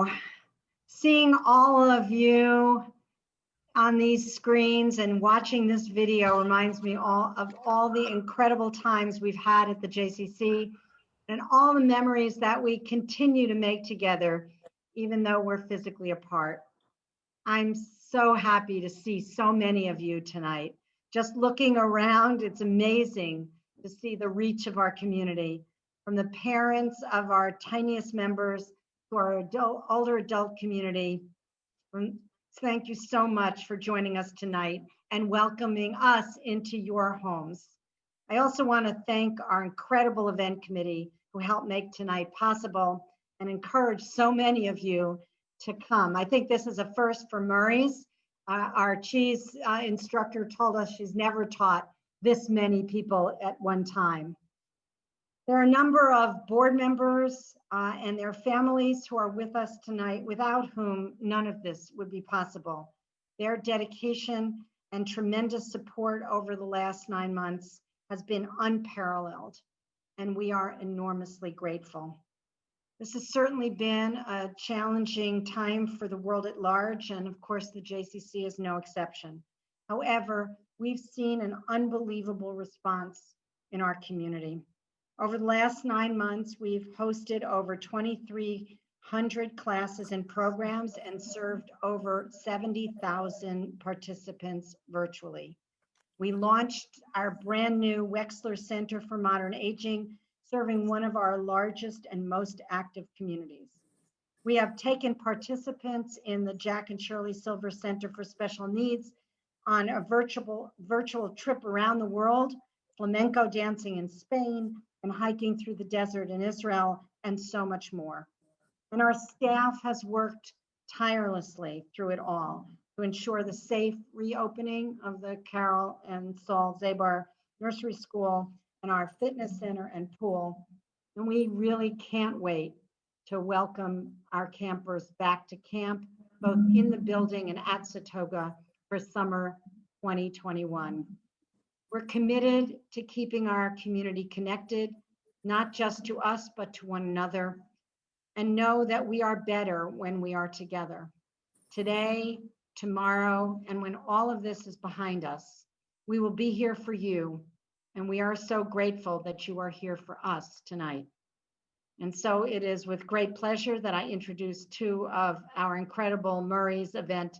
Wow. Seeing all of you on these screens and watching this video reminds me of all the incredible times we've had at the JCC and all the memories that we continue to make together, even though we're physically apart. I'm so happy to see so many of you tonight. Just looking around, it's amazing to see the reach of our community, from the parents of our tiniest members to our older adult community. Thank you so much for joining us tonight and welcoming us into your homes. I also want to thank our incredible event committee who helped make tonight possible and encourage so many of you to come. I think this is a first for Maurice. Our cheese instructor told us she's never taught this many people at one time. There are a number of board members and their families who are with us tonight, without whom none of this would be possible. Their dedication and tremendous support over the last 9 months has been unparalleled, and we are enormously grateful. This has certainly been a challenging time for the world at large, and of course the JCC is no exception. However, we've seen an unbelievable response in our community. Over the last 9 months, we've hosted over 2,300 classes and programs and served over 70,000 participants virtually. We launched our brand new Wexler Center for Modern Aging, serving one of our largest and most active communities. We have taken participants in the Jack and Shirley Silver Center for Special Needs on a virtual trip around the world, flamenco dancing in Spain, and hiking through the desert in Israel, and so much more. And our staff has worked tirelessly through it all to ensure the safe reopening of the Carol and Saul Zabar Nursery School and our fitness center and pool. And we really can't wait to welcome our campers back to camp, both in the building and at Satoga for summer 2021. We're committed to keeping our community connected, not just to us, but to one another, and know that we are better when we are together. Today, tomorrow, and when all of this is behind us, we will be here for you, and we are so grateful that you are here for us tonight. And so it is with great pleasure that I introduce two of our incredible Murray's event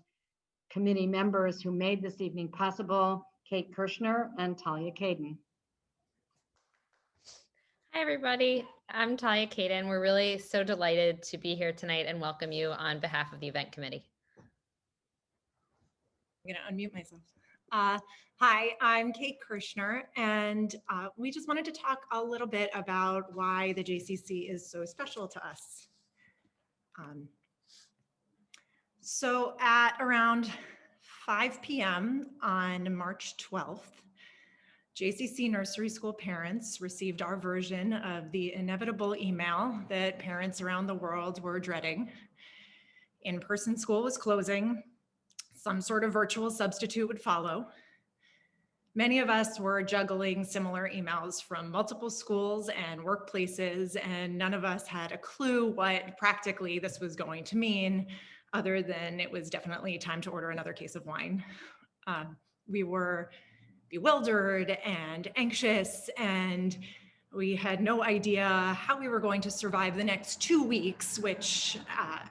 committee members who made this evening possible, Kate Kirshner and Talia Caden. Hi, everybody. I'm Talia Caden. We're really so delighted to be here tonight and welcome you on behalf of the event committee. I'm going to unmute myself. Hi, I'm Kate Kirshner, and we just wanted to talk a little bit about why the JCC is so special to us. So at around 5 p.m. on March 12th, JCC nursery school parents received our version of the inevitable email that parents around the world were dreading. In-person school was closing. Some sort of virtual substitute would follow. Many of us were juggling similar emails from multiple schools and workplaces, and none of us had a clue what practically this was going to mean, other than it was definitely time to order another case of wine. We were bewildered and anxious, and we had no idea how we were going to survive the next 2 weeks, which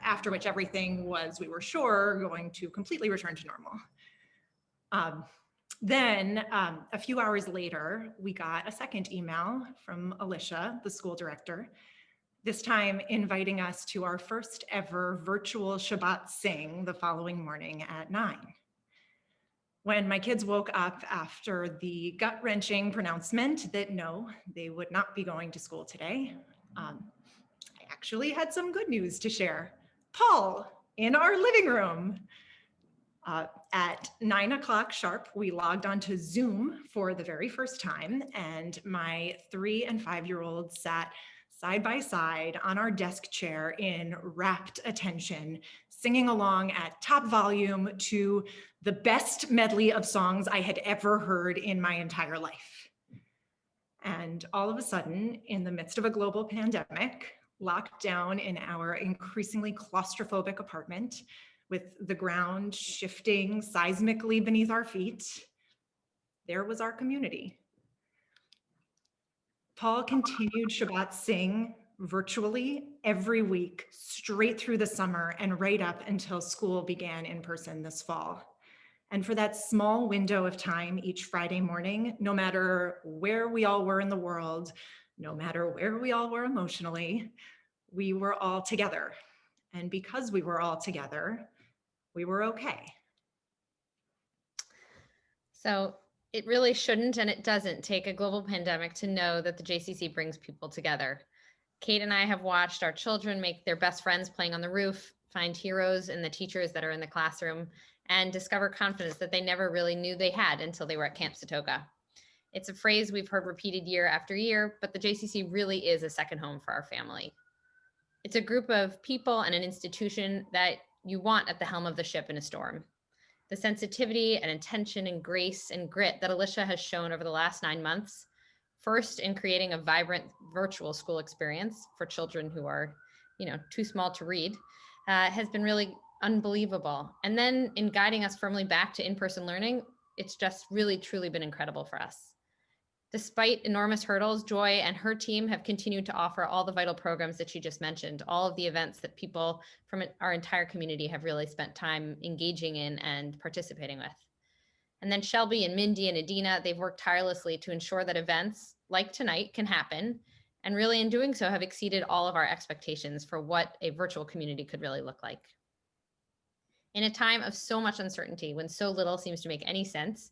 after which everything was, we were sure, going to completely return to normal. Then a few hours later, we got a second email from Alicia, the school director, this time inviting us to our first ever virtual Shabbat sing the following morning at 9. When my kids woke up after the gut-wrenching pronouncement that no, they would not be going to school today, I actually had some good news to share. Paul, in our living room. At 9 o'clock sharp, we logged onto Zoom for the very first time, and my 3- and 5-year-olds sat side by side on our desk chair in rapt attention, singing along at top volume to the best medley of songs I had ever heard in my entire life. And all of a sudden, in the midst of a global pandemic, locked down in our increasingly claustrophobic apartment with the ground shifting seismically beneath our feet, there was our community. Paul continued Shabbat Singh virtually every week, straight through the summer and right up until school began in person this fall. And for that small window of time each Friday morning, no matter where we all were in the world, no matter where we all were emotionally, we were all together. And because we were all together, we were okay. So it really shouldn't, and it doesn't take a global pandemic to know that the JCC brings people together. Kate and I have watched our children make their best friends playing on the roof, find heroes in the teachers that are in the classroom, and discover confidence that they never really knew they had until they were at Camp Satoka. It's a phrase we've heard repeated year after year, but the JCC really is a second home for our family. It's a group of people and an institution that you want at the helm of the ship in a storm. The sensitivity and intention and grace and grit that Alicia has shown over the last 9 months, first in creating a vibrant virtual school experience for children who are, too small to read, has been really unbelievable. And then in guiding us firmly back to in-person learning, it's just really, truly been incredible for us. Despite enormous hurdles, Joy and her team have continued to offer all the vital programs that she just mentioned, all of the events that people from our entire community have really spent time engaging in and participating with. And then Shelby and Mindy and Adina, they've worked tirelessly to ensure that events like tonight can happen, and really in doing so have exceeded all of our expectations for what a virtual community could really look like. In a time of so much uncertainty, when so little seems to make any sense,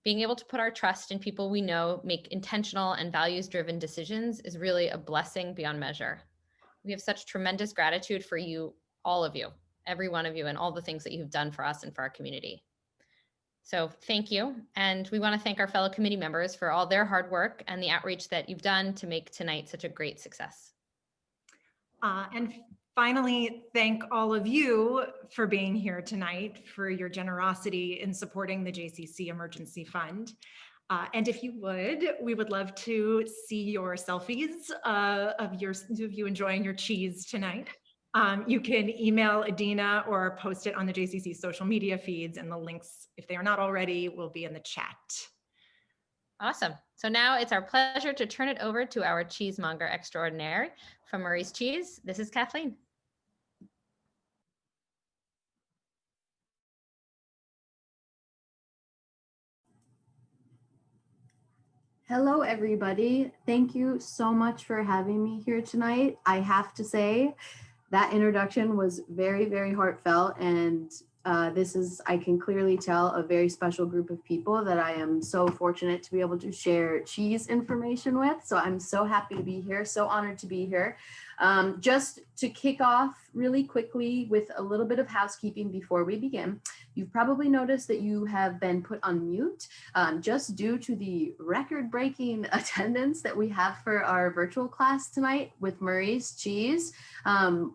being able to put our trust in people we know, make intentional and values-driven decisions is really a blessing beyond measure. We have such tremendous gratitude for you, all of you, every one of you, and all the things that you've done for us and for our community. So thank you. And we want to thank our fellow committee members for all their hard work and the outreach that you've done to make tonight such a great success. And finally, thank all of you for being here tonight, for your generosity in supporting the JCC Emergency Fund. And if you would, we would love to see your selfies of you enjoying your cheese tonight. You can email Adina or post it on the JCC social media feeds, and the links, if they are not already, will be in the chat. Awesome. So now it's our pleasure to turn it over to our cheesemonger extraordinaire from Maurice Cheese. This is Kathleen. Hello, everybody. Thank you so much for having me here tonight. I have to say that introduction was very, very heartfelt, and this is, I can clearly tell, a very special group of people that I am so fortunate to be able to share cheese information with. So I'm so happy to be here, so honored to be here. Just to kick off really quickly with a little bit of housekeeping before we begin, you've probably noticed that you have been put on mute just due to the record-breaking attendance that we have for our virtual class tonight with Maurice Cheese.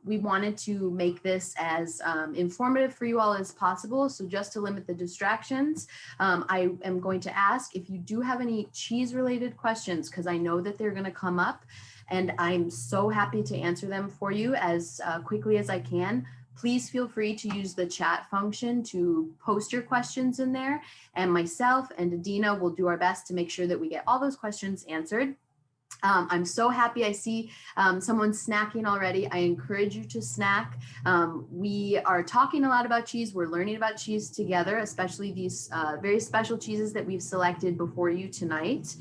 We wanted to make this as informative for you all as possible. So just to limit the distractions, I am going to ask if you do have any cheese-related questions, because I know that they're going to come up, and I'm so happy to answer them for you as quickly as I can. Please feel free to use the chat function to post your questions in there, and myself and Adina will do our best to make sure that we get all those questions answered. I'm so happy I see someone snacking already. I encourage you to snack. We are talking a lot about cheese. We're learning about cheese together, especially these very special cheeses that we've selected before you tonight.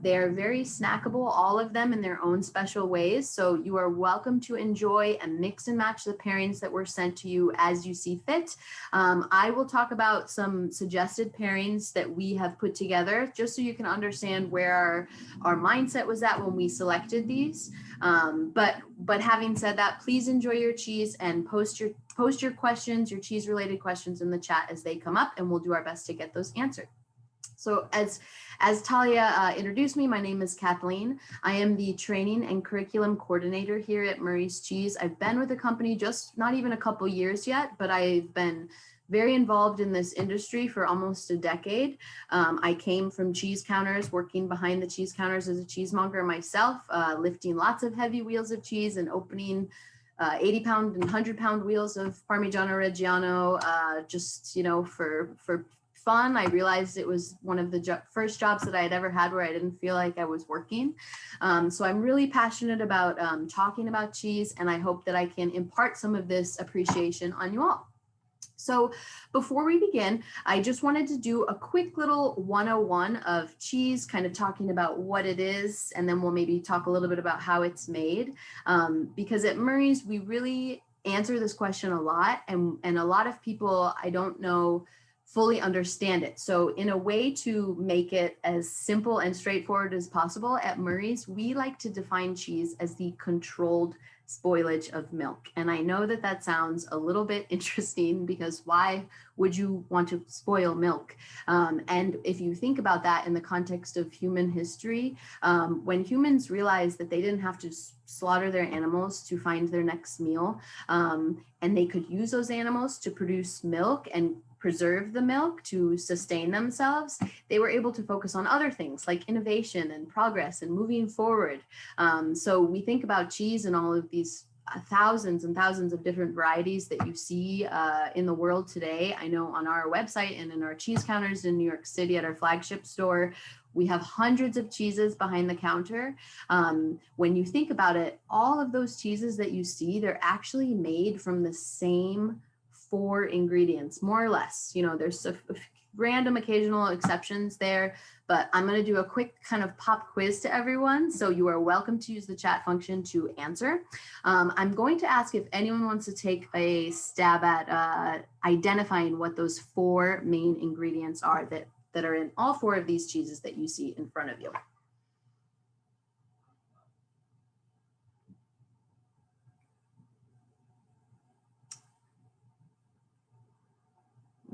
They're very snackable, all of them in their own special ways. So you are welcome to enjoy and mix and match the pairings that were sent to you as you see fit. I will talk about some suggested pairings that we have put together, just so you can understand where our mindset was at when we selected these. But having said that, please enjoy your cheese and post your questions, your cheese related questions in the chat as they come up, and we'll do our best to get those answered. So as Talia introduced me, my name is Kathleen. I am the training and curriculum coordinator here at Maurice Cheese. I've been with the company just not even a couple years yet, but I've been very involved in this industry for almost a decade. I came from cheese counters, working behind the cheese counters as a cheesemonger myself, lifting lots of heavy wheels of cheese and opening 80-pound and 100-pound wheels of Parmigiano Reggiano, just, you know, for fun. I realized it was one of the first jobs that I had ever had where I didn't feel like I was working. So I'm really passionate about talking about cheese, and I hope that I can impart some of this appreciation on you all. So before we begin, I just wanted to do a quick little 101 of cheese, kind of talking about what it is, and then we'll maybe talk a little bit about how it's made. Because at Maurice, we really answer this question a lot, and a lot of people, I don't know, fully understand it. So in a way to make it as simple and straightforward as possible, at Maurice, we like to define cheese as the controlled spoilage of milk. And I know that that sounds a little bit interesting, because why would you want to spoil milk? And if you think about that in the context of human history, when humans realized that they didn't have to slaughter their animals to find their next meal, and they could use those animals to produce milk and preserve the milk to sustain themselves, they were able to focus on other things like innovation and progress and moving forward. So we think about cheese and all of these thousands and thousands of different varieties that you see in the world today. I know on our website and in our cheese counters in New York City at our flagship store, we have hundreds of cheeses behind the counter. When you think about it, all of those cheeses that you see, they're actually made from the same 4 ingredients, more or less. You know, there's a random occasional exceptions there, but I'm going to do a quick kind of pop quiz to everyone. So you are welcome to use the chat function to answer. I'm going to ask if anyone wants to take a stab at identifying what those 4 main ingredients are that are in all 4 of these cheeses that you see in front of you.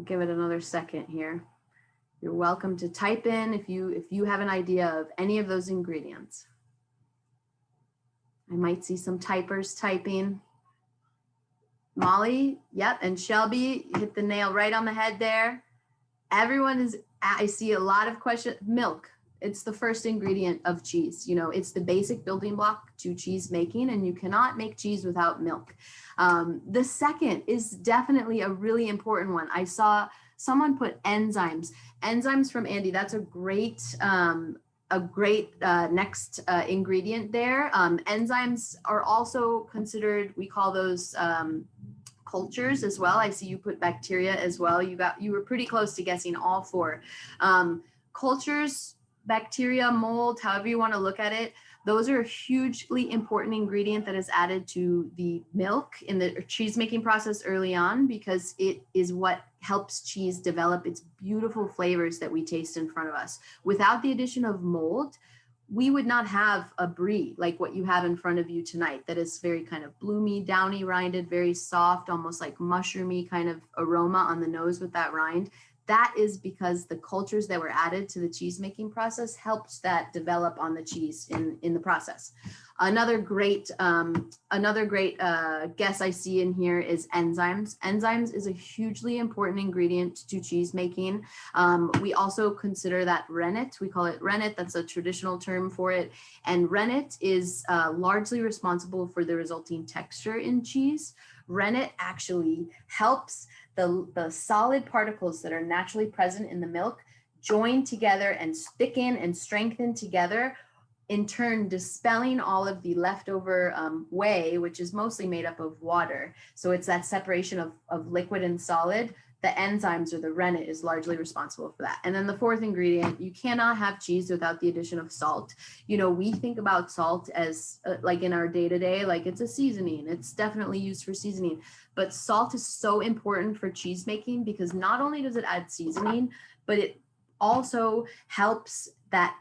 Give it another second here. You're welcome to type in if you have an idea of any of those ingredients. I might see some typers typing. Molly, yep, and Shelby hit the nail right on the head there. Everyone is, I see a lot of questions. Milk, it's the first ingredient of cheese. You know, it's the basic building block to cheese making, and you cannot make cheese without milk. The second is definitely a really important one. I saw someone put enzymes. Enzymes from Andy, that's a great next ingredient there. Enzymes are also considered, we call those cultures as well. I see you put bacteria as well. You were pretty close to guessing all 4. Cultures, bacteria, mold, however you want to look at it, those are a hugely important ingredient that is added to the milk in the cheese making process early on, because it is what helps cheese develop its beautiful flavors that we taste in front of us. Without the addition of mold, we would not have a brie like what you have in front of you tonight, that is very kind of bloomy, downy rinded, very soft, almost like mushroomy kind of aroma on the nose with that rind. That is because the cultures that were added to the cheese making process helped that develop on the cheese in the process. Another great guess I see in here is enzymes. Enzymes is a hugely important ingredient to cheese making. We also consider that rennet. We call it rennet. That's a traditional term for it. And rennet is largely responsible for the resulting texture in cheese. Rennet actually helps the solid particles that are naturally present in the milk join together and thicken and strengthen together, in turn dispelling all of the leftover whey, which is mostly made up of water. So it's that separation of liquid and solid. The enzymes, or the rennet, is largely responsible for that. And then the 4th ingredient, you cannot have cheese without the addition of salt. You know, we think about salt as like in our day-to-day, like it's a seasoning. It's definitely used for seasoning, but salt is so important for cheese making, because not only does it add seasoning, but it also helps that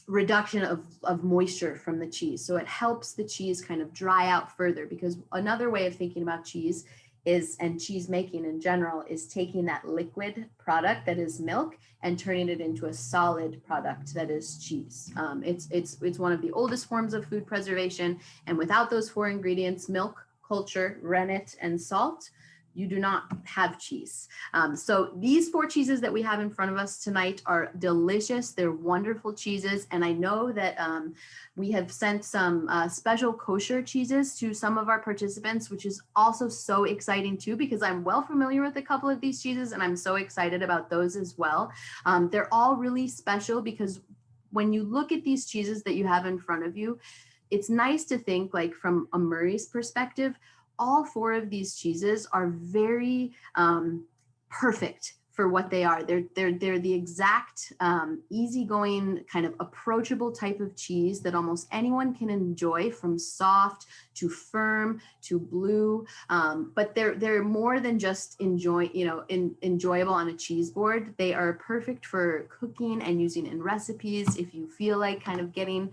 reduction of moisture from the cheese. So it helps the cheese kind of dry out further, because another way of thinking about cheese is, and cheese making in general, is taking that liquid product that is milk and turning it into a solid product that is cheese. It's one of the oldest forms of food preservation, and without those 4 ingredients, milk, culture, rennet, and salt, you do not have cheese. So these 4 cheeses that we have in front of us tonight are delicious. They're wonderful cheeses. And I know that we have sent some special kosher cheeses to some of our participants, which is also so exciting too, because I'm well familiar with a couple of these cheeses and I'm so excited about those as well. They're all really special because when you look at these cheeses that you have in front of you, it's nice to think like from a Maurice perspective, all 4 of these cheeses are very perfect for what they are. They're the exact easygoing kind of approachable type of cheese that almost anyone can enjoy, from soft to firm to blue. But they're more than just enjoyable on a cheese board. They are perfect for cooking and using in recipes. If you feel like kind of getting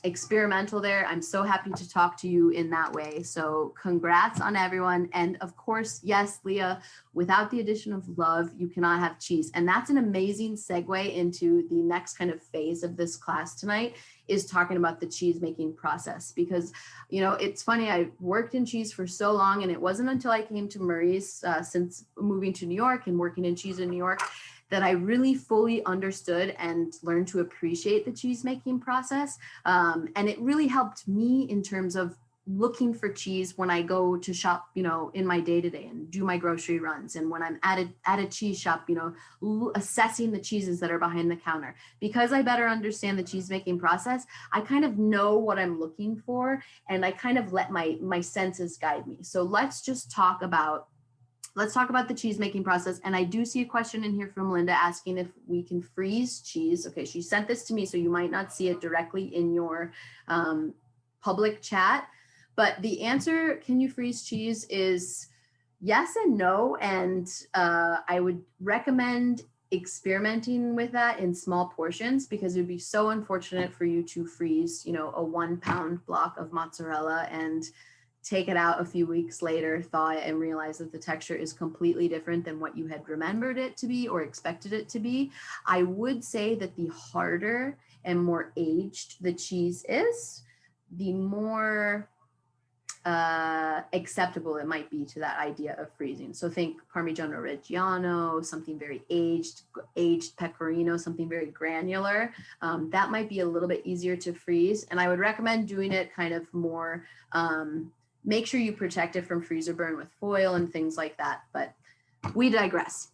experimental there, I'm so happy to talk to you in that way. So congrats on everyone. And of course, yes, Leah, without the addition of love, you cannot have cheese. And that's an amazing segue into the next kind of phase of this class tonight, is talking about the cheese making process. Because, it's funny, I worked in cheese for so long, and it wasn't until I came to Maurice since moving to New York and working in cheese in New York that I really fully understood and learned to appreciate the cheese making process. And it really helped me in terms of looking for cheese when I go to shop, in my day-to-day and do my grocery runs. And when I'm at a cheese shop, assessing the cheeses that are behind the counter. Because I better understand the cheese making process, I kind of know what I'm looking for, and I kind of let my senses guide me. So let's talk about the cheese making process. And I do see a question in here from Linda asking if we can freeze cheese. Okay, she sent this to me, so you might not see it directly in your public chat. But the answer, can you freeze cheese, is yes and no. And I would recommend experimenting with that in small portions, because it would be so unfortunate for you to freeze, a 1 pound block of mozzarella and take it out a few weeks later, thaw it, and realize that the texture is completely different than what you had remembered it to be or expected it to be. I would say that the harder and more aged the cheese is, the more acceptable it might be to that idea of freezing. So think Parmigiano Reggiano, something very aged pecorino, something very granular. That might be a little bit easier to freeze. And I would recommend doing it kind of more, make sure you protect it from freezer burn with foil and things like that. But we digress.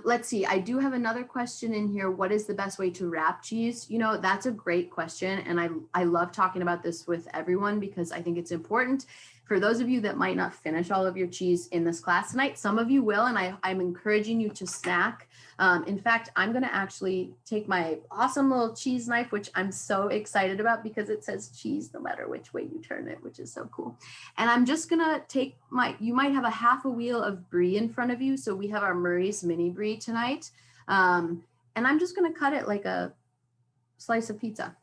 Let's see, I do have another question in here. What is the best way to wrap cheese? That's a great question. And I love talking about this with everyone, because I think it's important for those of you that might not finish all of your cheese in this class tonight. Some of you will, and I'm encouraging you to snack. In fact, I'm going to actually take my awesome little cheese knife, which I'm so excited about because it says cheese no matter which way you turn it, which is so cool. And I'm just going to take you might have a half a wheel of brie in front of you. So we have our Maurice mini brie tonight. And I'm just going to cut it like a slice of pizza.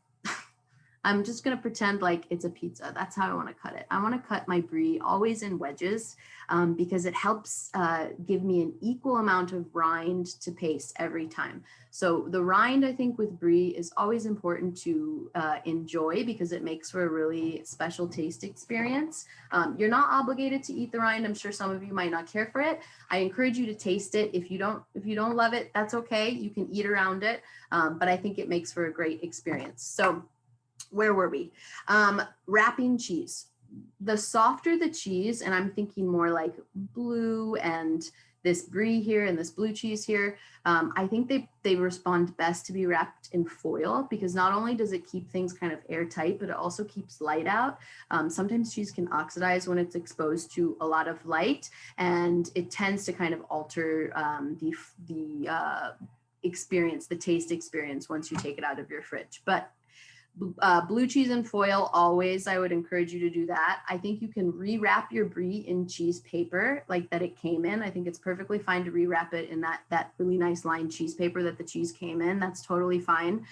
I'm just going to pretend like it's a pizza. That's how I want to cut it. I want to cut my brie always in wedges because it helps give me an equal amount of rind to paste every time. So the rind, I think, with brie is always important to enjoy because it makes for a really special taste experience. You're not obligated to eat the rind. I'm sure some of you might not care for it. I encourage you to taste it. If you don't love it, that's okay. You can eat around it, but I think it makes for a great experience. So where were we? Wrapping cheese. The softer the cheese, and I'm thinking more like blue and this brie here and this blue cheese here, I think they respond best to be wrapped in foil, because not only does it keep things kind of airtight, but it also keeps light out. Sometimes cheese can oxidize when it's exposed to a lot of light, and it tends to kind of alter the experience, the taste experience once you take it out of your fridge. But blue cheese and foil, always, I would encourage you to do that. I think you can rewrap your brie in cheese paper like that it came in. I think it's perfectly fine to rewrap it in that really nice lined cheese paper that the cheese came in. That's totally fine.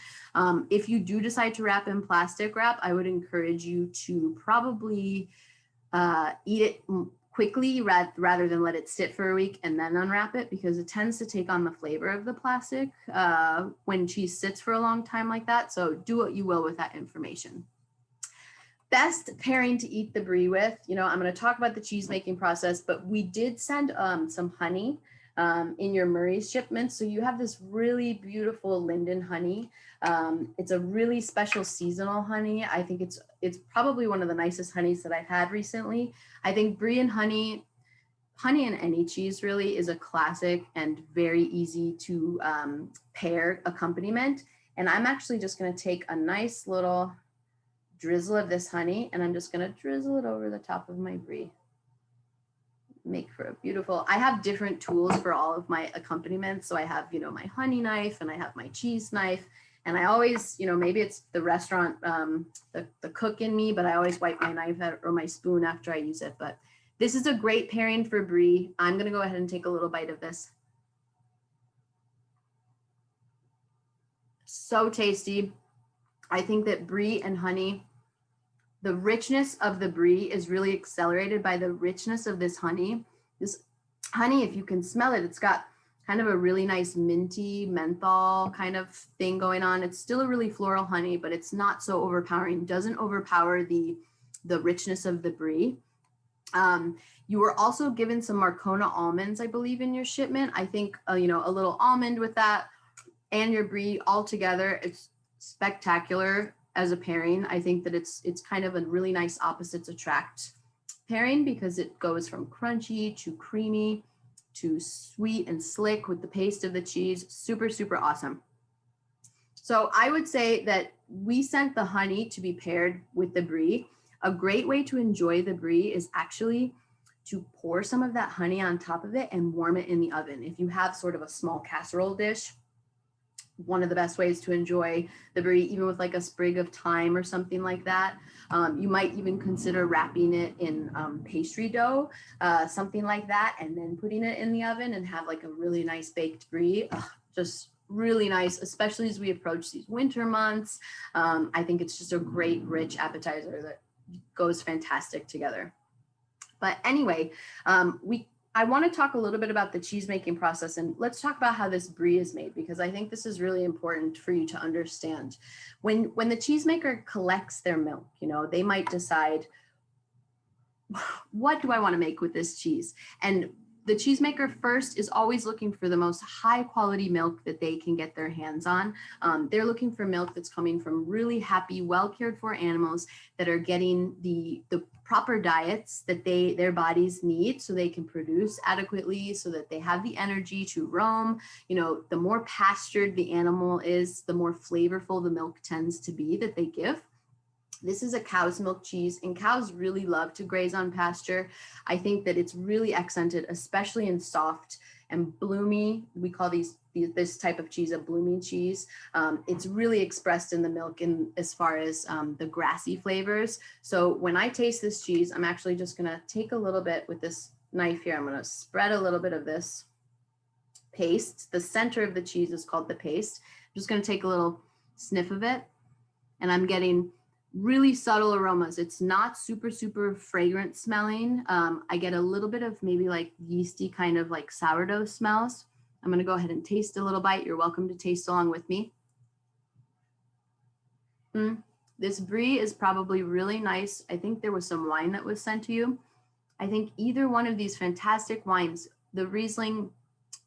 If you do decide to wrap in plastic wrap, I would encourage you to probably eat it quickly rather than let it sit for a week and then unwrap it, because it tends to take on the flavor of the plastic when cheese sits for a long time like that. So do what you will with that information. best pairing to eat the brie with, I'm going to talk about the cheese making process, but we did send some honey in your Maurice shipment. So you have this really beautiful linden honey. It's a really special seasonal honey. I think it's probably one of the nicest honeys that I've had recently. I think brie and honey and any cheese really is a classic and very easy to pair accompaniment. And I'm actually just going to take a nice little drizzle of this honey, and I'm just going to drizzle it over the top of my brie. Make for a beautiful, I have different tools for all of my accompaniments. So I have, my honey knife, and I have my cheese knife. And I always, maybe it's the restaurant, the cook in me, but I always wipe my knife or my spoon after I use it. But this is a great pairing for brie. I'm going to go ahead and take a little bite of this. So tasty. I think that brie and honey, the richness of the brie is really accelerated by the richness of this honey. This honey, if you can smell it, it's got kind of a really nice minty menthol kind of thing going on. It's still a really floral honey, but it's not so overpowering. It doesn't overpower the richness of the brie. You were also given some Marcona almonds, I believe, in your shipment. I think, a little almond with that and your brie all together. It's spectacular as a pairing. I think that it's kind of a really nice opposites attract pairing because it goes from crunchy to creamy to sweet and slick with the paste of the cheese. Super, super awesome. So I would say that we sent the honey to be paired with the brie. A great way to enjoy the brie is actually to pour some of that honey on top of it and warm it in the oven. If you have sort of a small casserole dish, one of the best ways to enjoy the brie, even with like a sprig of thyme or something like that. You might even consider wrapping it in pastry dough, something like that, and then putting it in the oven and have like a really nice baked brie. Just really nice, especially as we approach these winter months. I think it's just a great, rich appetizer that goes fantastic together. But anyway, I want to talk a little bit about the cheese making process, and let's talk about how this brie is made, because I think this is really important for you to understand. When the cheesemaker collects their milk, they might decide, what do I want to make with this cheese? And the cheesemaker first is always looking for the most high quality milk that they can get their hands on. They're looking for milk that's coming from really happy, well cared for animals that are getting the proper diets that their bodies need so they can produce adequately, so that they have the energy to roam. The more pastured the animal is, the more flavorful the milk tends to be that they give. This is a cow's milk cheese, and cows really love to graze on pasture. I think that it's really accented, especially in soft and bloomy. We call this type of cheese a blooming cheese. It's really expressed in the milk in as far as the grassy flavors. So when I taste this cheese, I'm actually just gonna take a little bit with this knife here. I'm gonna spread a little bit of this paste. The center of the cheese is called the paste. I'm just gonna take a little sniff of it, and I'm getting really subtle aromas. It's not super, super fragrant smelling. I get a little bit of maybe like yeasty kind of like sourdough smells. I'm going to go ahead and taste a little bite. You're welcome to taste along with me. This brie is probably really nice. I think there was some wine that was sent to you. I think either one of these fantastic wines, the Riesling,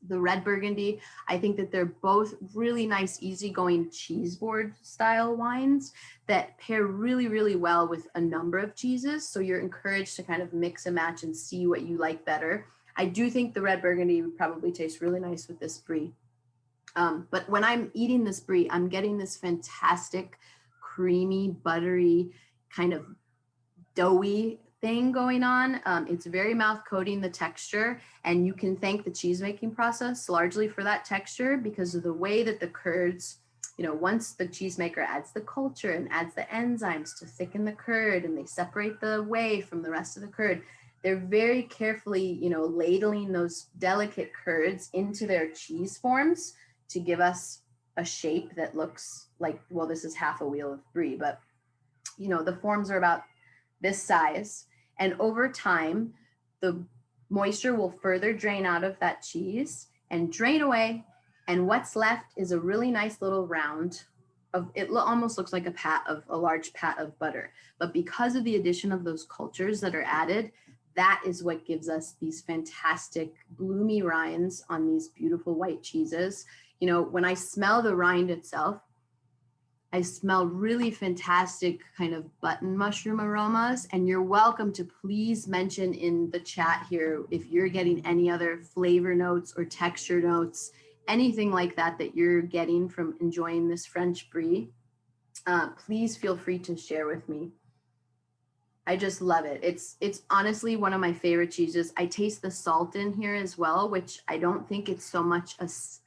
the red Burgundy, I think that they're both really nice, easygoing cheese board style wines that pair really, really well with a number of cheeses. So you're encouraged to kind of mix and match and see what you like better. I do think the red Burgundy would probably taste really nice with this brie. But when I'm eating this brie, I'm getting this fantastic, creamy, buttery, kind of doughy thing going on. It's very mouth coating, the texture, and you can thank the cheese making process largely for that texture because of the way that the curds, once the cheesemaker adds the culture and adds the enzymes to thicken the curd and they separate the whey from the rest of the curd, they're very carefully, ladling those delicate curds into their cheese forms to give us a shape that looks like, well, this is half a wheel of brie, but the forms are about this size. And over time, the moisture will further drain out of that cheese and drain away. And what's left is a really nice little round almost looks like a large pat of butter. But because of the addition of those cultures that are added, that is what gives us these fantastic bloomy rinds on these beautiful white cheeses. You know, when I smell the rind itself, I smell really fantastic kind of button mushroom aromas. And you're welcome to please mention in the chat here if you're getting any other flavor notes or texture notes, anything like that that you're getting from enjoying this French brie. Please feel free to share with me. I just love it. It's honestly one of my favorite cheeses. I taste the salt in here as well, which I don't think it's so much as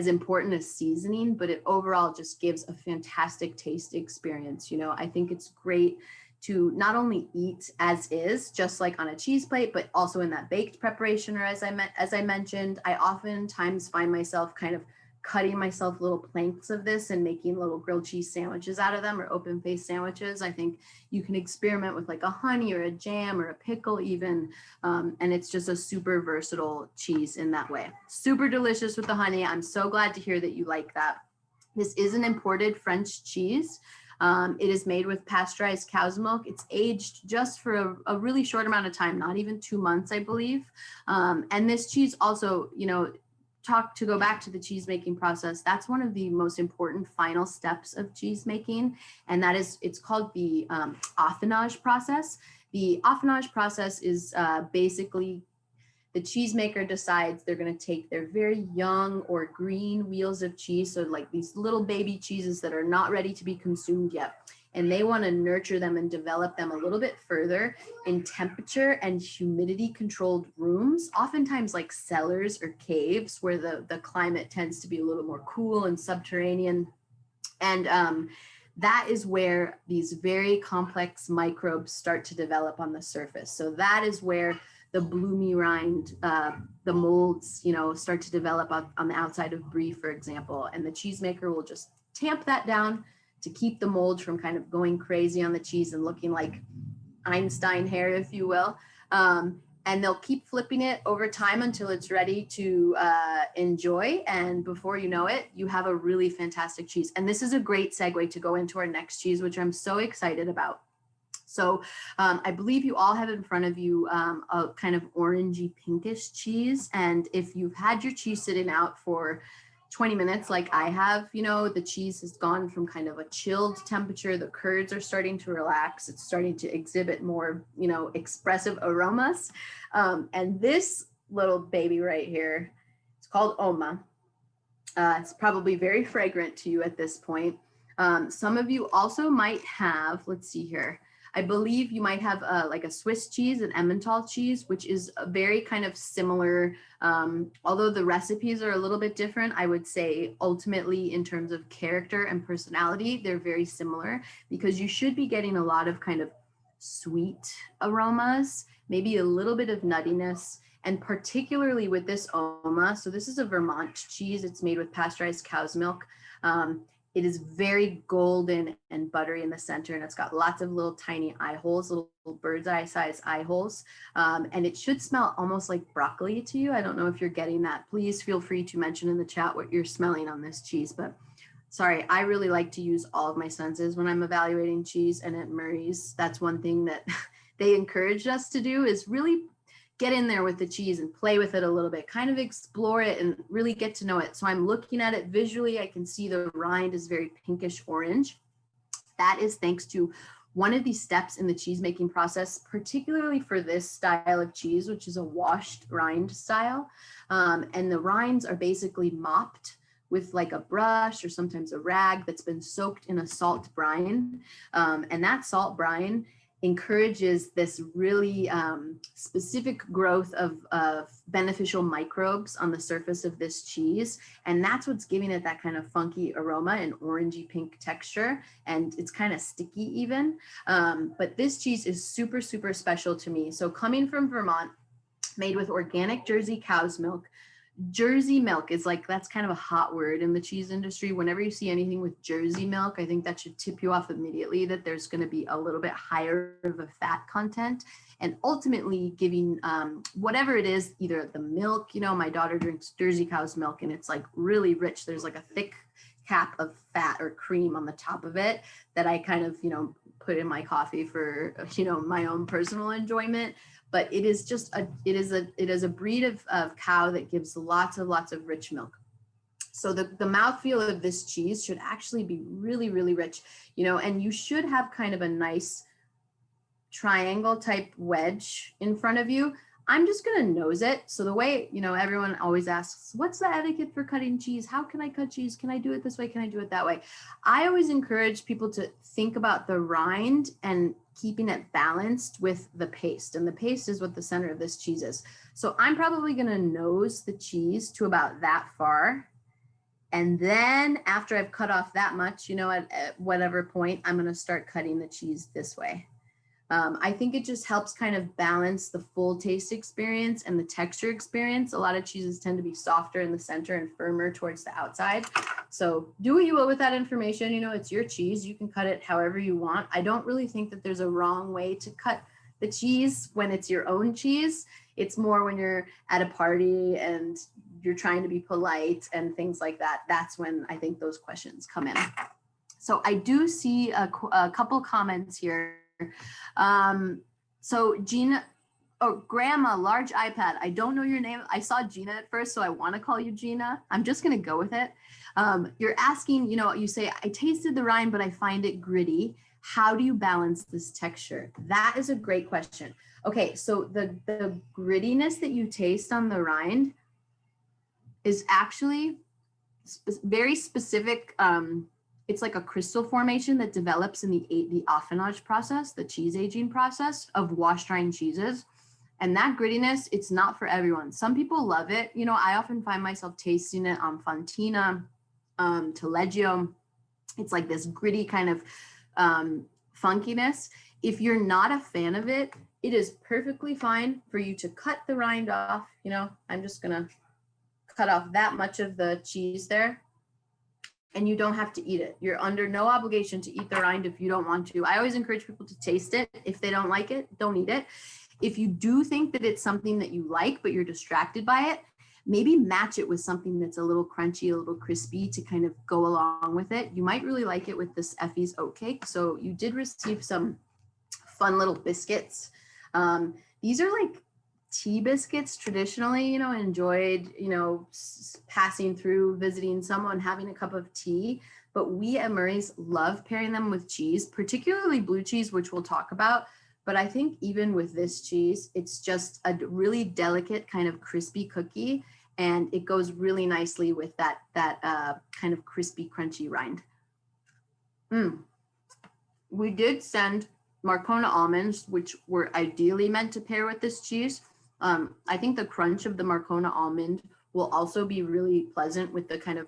important as seasoning, but it overall just gives a fantastic taste experience. You know, I think it's great to not only eat as is, just like on a cheese plate, but also in that baked preparation, or as I mentioned, I oftentimes find myself kind of cutting myself little planks of this and making little grilled cheese sandwiches out of them, or open face sandwiches. I think you can experiment with like a honey or a jam or a pickle even. And it's just a super versatile cheese in that way. Super delicious with the honey. I'm so glad to hear that you like that. This is an imported French cheese. It is made with pasteurized cow's milk. It's aged just for a really short amount of time, not even 2 months, I believe. And this cheese also, you know, to go back to the cheese making process, that's one of the most important final steps of cheese making. And that is, it's called the affinage process. The affinage process is basically the cheesemaker decides they're going to take their very young or green wheels of cheese, so like these little baby cheeses that are not ready to be consumed yet, and they want to nurture them and develop them a little bit further in temperature and humidity controlled rooms, oftentimes like cellars or caves where the climate tends to be a little more cool and subterranean. And that is where these very complex microbes start to develop on the surface. So that is where the bloomy rind, the molds, you know, start to develop on the outside of brie, for example, and the cheesemaker will just tamp that down to keep the mold from kind of going crazy on the cheese and looking like Einstein hair, if you will. And they'll keep flipping it over time until it's ready to enjoy. And before you know it, you have a really fantastic cheese. And this is a great segue to go into our next cheese, which I'm so excited about. So I believe you all have in front of you a kind of orangey pinkish cheese. And if you've had your cheese sitting out for 20 minutes like I have, you know, the cheese has gone from kind of a chilled temperature, the curds are starting to relax, it's starting to exhibit more, you know, expressive aromas. And this little baby right here, it's called Oma. It's probably very fragrant to you at this point. Some of you also might have, let's see here, I believe you might have like a Swiss cheese, an Emmental cheese, which is a very kind of similar, although the recipes are a little bit different, I would say ultimately in terms of character and personality, they're very similar, because you should be getting a lot of kind of sweet aromas, maybe a little bit of nuttiness, and particularly with this Oma. So this is a Vermont cheese. It's made with pasteurized cow's milk. It is very golden and buttery in the center, and it's got lots of little tiny eye holes, little bird's eye size eye holes. And it should smell almost like broccoli to you. I don't know if you're getting that. Please feel free to mention in the chat what you're smelling on this cheese. But sorry, I really like to use all of my senses when I'm evaluating cheese. And at Maurice, that's one thing that they encouraged us to do, is really get in there with the cheese and play with it a little bit, kind of explore it and really get to know it. So I'm looking at it visually. I can see the rind is very pinkish orange. That is thanks to one of these steps in the cheese making process, particularly for this style of cheese, which is a washed rind style. And the rinds are basically mopped with like a brush or sometimes a rag that's been soaked in a salt brine. And that salt brine encourages this really specific growth of beneficial microbes on the surface of this cheese. And that's what's giving it that kind of funky aroma and orangey pink texture. And it's kind of sticky even. But this cheese is super, super special to me. So coming from Vermont, made with organic Jersey cow's milk. Jersey milk is like, that's kind of a hot word in the cheese industry. Whenever you see anything with Jersey milk, I think that should tip you off immediately that there's going to be a little bit higher of a fat content, and ultimately giving whatever it is, either the milk, you know, my daughter drinks Jersey cow's milk and it's like really rich. There's like a thick cap of fat or cream on the top of it that I kind of, put in my coffee for, my own personal enjoyment. But it is just it is a breed of cow that gives lots of rich milk. So the mouthfeel of this cheese should actually be really, really rich, and you should have kind of a nice triangle type wedge in front of you. I'm just going to nose it. So the way, everyone always asks, what's the etiquette for cutting cheese? How can I cut cheese? Can I do it this way? Can I do it that way? I always encourage people to think about the rind and keeping it balanced with the paste. And the paste is what the center of this cheese is. So I'm probably going to nose the cheese to about that far. And then after I've cut off that much, at whatever point, I'm going to start cutting the cheese this way. I think it just helps kind of balance the full taste experience and the texture experience. A lot of cheeses tend to be softer in the center and firmer towards the outside. So do what you will with that information. It's your cheese. You can cut it however you want. I don't really think that there's a wrong way to cut the cheese when it's your own cheese. It's more when you're at a party and you're trying to be polite and things like that. That's when I think those questions come in. So I do see a couple comments here. So Gina, Grandma, large iPad. I don't know your name. I saw Gina at first, so I want to call you Gina. I'm just going to go with it. You're asking, you say, I tasted the rind, but I find it gritty. How do you balance this texture? That is a great question. Okay, so the grittiness that you taste on the rind is actually very specific. It's like a crystal formation that develops in the affinage process, the cheese aging process of wash drying cheeses. And that grittiness, it's not for everyone. Some people love it. I often find myself tasting it on Fontina, Taleggio. It's like this gritty kind of funkiness. If you're not a fan of it, it is perfectly fine for you to cut the rind off. I'm just gonna cut off that much of the cheese there. And you don't have to eat it. You're under no obligation to eat the rind if you don't want to. I always encourage people to taste it. If they don't like it, don't eat it. If you do think that it's something that you like, but you're distracted by it, maybe match it with something that's a little crunchy, a little crispy to kind of go along with it. You might really like it with this Effie's oatcake. So you did receive some fun little biscuits. These are like tea biscuits traditionally, enjoyed, passing through, visiting someone, having a cup of tea. But we at Maurice love pairing them with cheese, particularly blue cheese, which we'll talk about. But I think even with this cheese, it's just a really delicate kind of crispy cookie. And it goes really nicely with that kind of crispy, crunchy rind. We did send Marcona almonds, which were ideally meant to pair with this cheese. I think the crunch of the Marcona almond will also be really pleasant with the kind of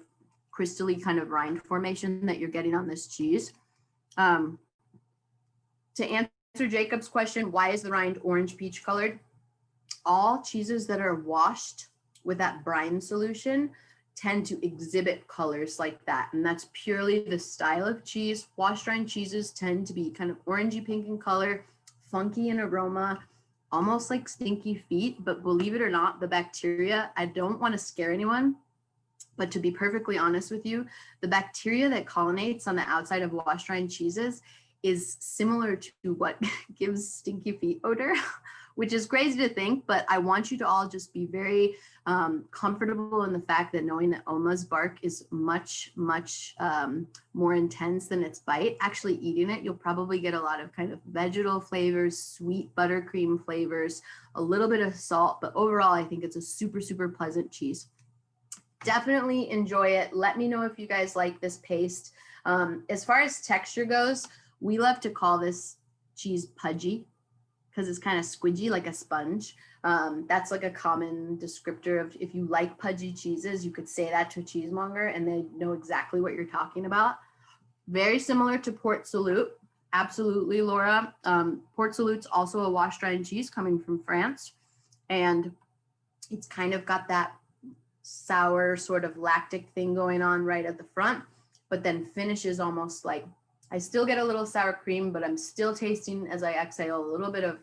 crystally kind of rind formation that you're getting on this cheese. To answer Jacob's question, why is the rind orange peach colored? All cheeses that are washed with that brine solution tend to exhibit colors like that. And that's purely the style of cheese. Washed rind cheeses tend to be kind of orangey pink in color, funky in aroma, almost like stinky feet. But believe it or not, the bacteria, I don't want to scare anyone, but to be perfectly honest with you, the bacteria that pollinates on the outside of washed rind cheeses is similar to what gives stinky feet odor, which is crazy to think, but I want you to all just be very comfortable in the fact that knowing that Oma's bark is much more intense than its bite. Actually eating it, you'll probably get a lot of kind of vegetal flavors, sweet buttercream flavors, a little bit of salt, but overall, I think it's a super, super pleasant cheese. Definitely enjoy it. Let me know if you guys like this paste. As far as texture goes, we love to call this cheese pudgy because it's kind of squidgy like a sponge. That's like a common descriptor of if you like pudgy cheeses, you could say that to a cheesemonger and they know exactly what you're talking about. Very similar to Port Salut. Absolutely, Laura. Port Salut's also a washed rind cheese coming from France. And it's kind of got that sour sort of lactic thing going on right at the front, but then finishes almost like, I still get a little sour cream, but I'm still tasting as I exhale a little bit of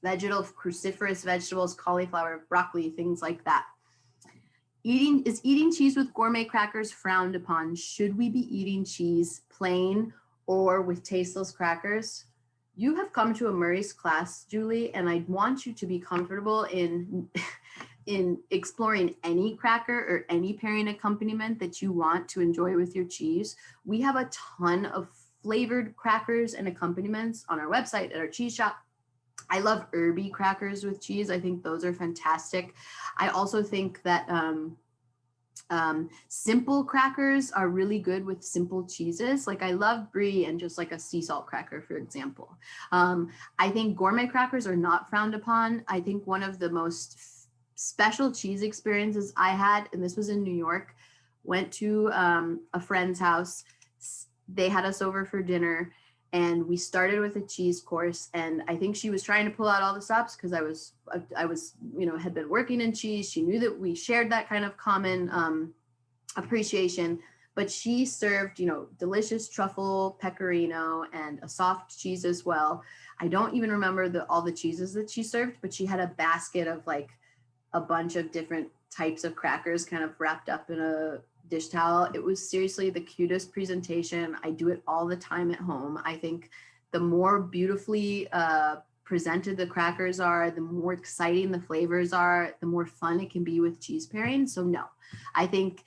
vegetal, cruciferous vegetables, cauliflower, broccoli, things like that. Eating cheese with gourmet crackers frowned upon? Should we be eating cheese plain or with tasteless crackers? You have come to a Maurice class, Julie, and I want you to be comfortable in exploring any cracker or any pairing accompaniment that you want to enjoy with your cheese. We have a ton of flavored crackers and accompaniments on our website at our cheese shop. I love herby crackers with cheese. I think those are fantastic. I also think that simple crackers are really good with simple cheeses. Like I love brie and just like a sea salt cracker, for example. I think gourmet crackers are not frowned upon. I think one of the most special cheese experiences I had, and this was in New York, went to a friend's house. They had us over for dinner. And we started with a cheese course, and I think she was trying to pull out all the stops because I was, had been working in cheese. She knew that we shared that kind of common appreciation, but she served, delicious truffle pecorino and a soft cheese as well. I don't even remember all the cheeses that she served, but she had a basket of like a bunch of different types of crackers kind of wrapped up in a dish towel. It was seriously the cutest presentation. I do it all the time at home. I think the more beautifully presented the crackers are, the more exciting the flavors are, the more fun it can be with cheese pairing. So no, I think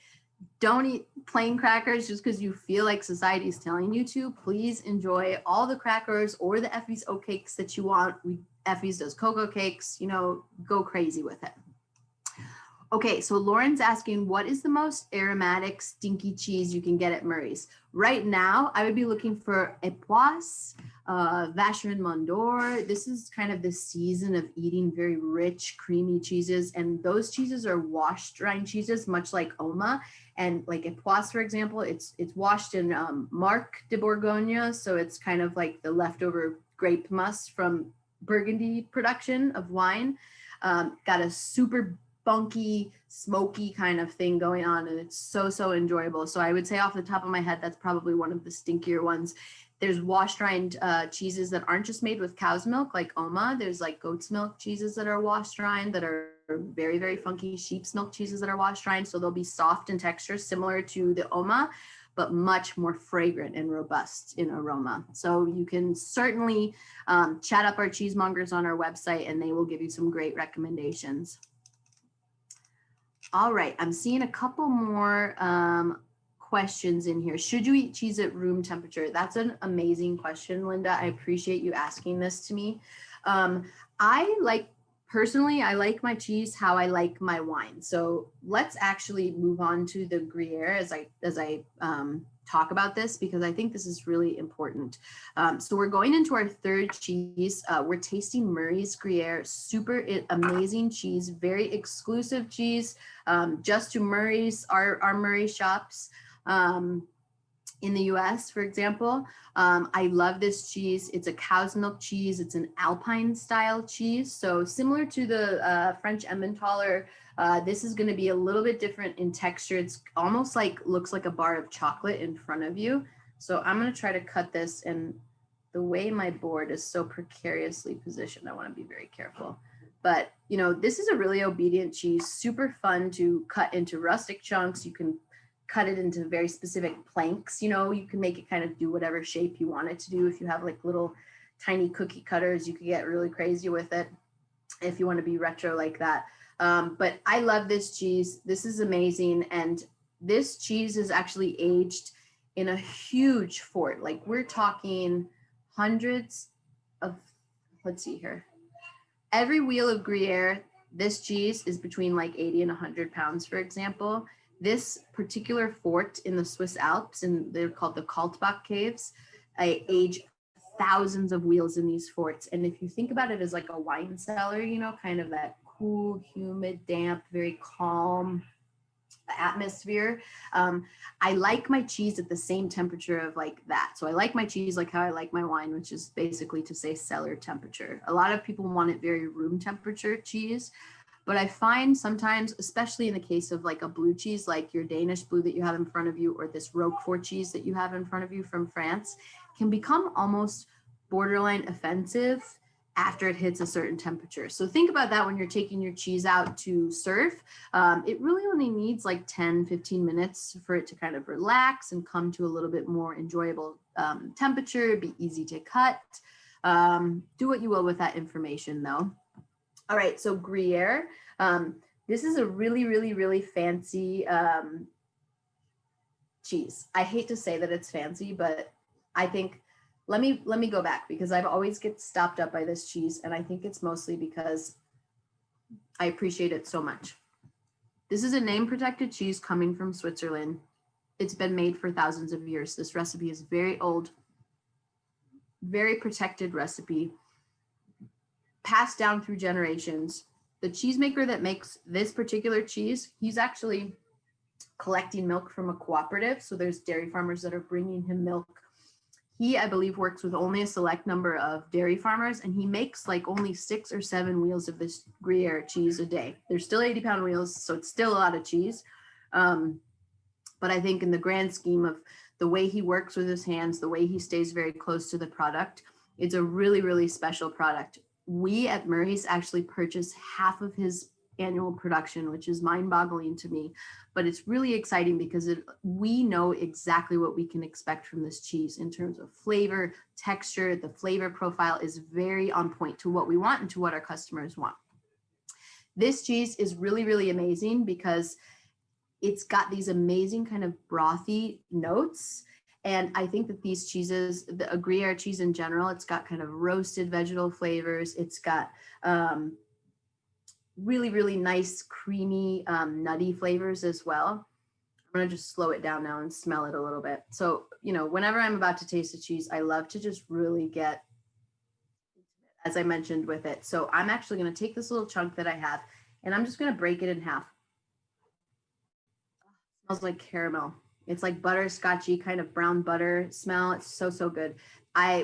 don't eat plain crackers just because you feel like society is telling you to. Please enjoy all the crackers or the Effie's oat cakes that you want. Effie's does cocoa cakes, go crazy with it. Okay, so Lauren's asking, what is the most aromatic stinky cheese you can get at Murray's? Right now, I would be looking for Epoisse, Vacherin Mont d'Or. This is kind of the season of eating very rich, creamy cheeses. And those cheeses are washed rind cheeses, much like Oma. And like Epoisse, for example, it's washed in Marc de Bourgogne. So it's kind of like the leftover grape must from Burgundy production of wine. Got a super funky, smoky kind of thing going on, and it's so enjoyable. So I would say off the top of my head, that's probably one of the stinkier ones. There's washed rind cheeses that aren't just made with cow's milk like Oma. There's like goat's milk cheeses that are washed rind that are very funky. Sheep's milk cheeses that are washed rind, so they'll be soft in texture, similar to the Oma, but much more fragrant and robust in aroma. So you can certainly chat up our cheesemongers on our website, and they will give you some great recommendations. All right, I'm seeing a couple more questions in here. Should you eat cheese at room temperature? That's an amazing question, Linda. I appreciate you asking this to me. Personally, I like my cheese how I like my wine. So let's actually move on to the Gruyere as I talk about this, because I think this is really important. So we're going into our third cheese. We're tasting Maurice Gruyere, super amazing cheese, very exclusive cheese, just to Maurice, our Maurice shops in the US, for example. I love this cheese. It's a cow's milk cheese. It's an Alpine style cheese. So similar to the French Emmentaler, this is going to be a little bit different in texture. It's almost looks like a bar of chocolate in front of you. So I'm going to try to cut this, and the way my board is so precariously positioned, I want to be very careful. But, this is a really obedient cheese, super fun to cut into rustic chunks. You can cut it into very specific planks. You can make it kind of do whatever shape you want it to do. If you have like little tiny cookie cutters, you could get really crazy with it if you want to be retro like that. But I love this cheese. This is amazing. And this cheese is actually aged in a huge fort. Like we're talking hundreds of, let's see here. Every wheel of Gruyere, this cheese is between like 80 and 100 pounds, for example. This particular fort in the Swiss Alps, and they're called the Kaltbach Caves, age thousands of wheels in these forts. And if you think about it as like a wine cellar, kind of that cool, humid, damp, very calm atmosphere. I like my cheese at the same temperature of like that. So I like my cheese like how I like my wine, which is basically to say cellar temperature. A lot of people want it very room temperature cheese. But I find sometimes, especially in the case of like a blue cheese, like your Danish blue that you have in front of you, or this Roquefort cheese that you have in front of you from France, can become almost borderline offensive after it hits a certain temperature. So think about that when you're taking your cheese out to serve. It really only needs like 10-15 minutes for it to kind of relax and come to a little bit more enjoyable temperature, be easy to cut. Do what you will with that information though. All right, so Gruyere. This is a really fancy cheese. I hate to say that it's fancy, but I think, let me go back, because I've always get stopped up by this cheese, and I think it's mostly because I appreciate it so much. This is a name protected cheese coming from Switzerland. It's been made for thousands of years. This recipe is very old, very protected recipe, passed down through generations. The cheesemaker that makes this particular cheese, he's actually collecting milk from a cooperative. So there's dairy farmers that are bringing him milk. He, I believe, works with only a select number of dairy farmers, and he makes like only 6 or 7 wheels of this Gruyere cheese a day. They're still 80-pound wheels, so it's still a lot of cheese. But I think in the grand scheme of the way he works with his hands, the way he stays very close to the product, it's a really special product. We at Maurice actually purchase half of his annual production, which is mind-boggling to me, but it's really exciting because we know exactly what we can expect from this cheese in terms of flavor, texture. The flavor profile is very on point to what we want and to what our customers want. This cheese is really amazing because it's got these amazing kind of brothy notes. And I think that these cheeses, the Gruyere cheese in general, it's got kind of roasted vegetable flavors. It's got really nice, creamy, nutty flavors as well. I'm gonna just slow it down now and smell it a little bit. So, you know, whenever I'm about to taste a cheese, I love to just really get, as I mentioned with it. So I'm actually gonna take this little chunk that I have, and I'm just gonna break it in half. It smells like caramel. It's like butterscotchy kind of brown butter smell. It's so good.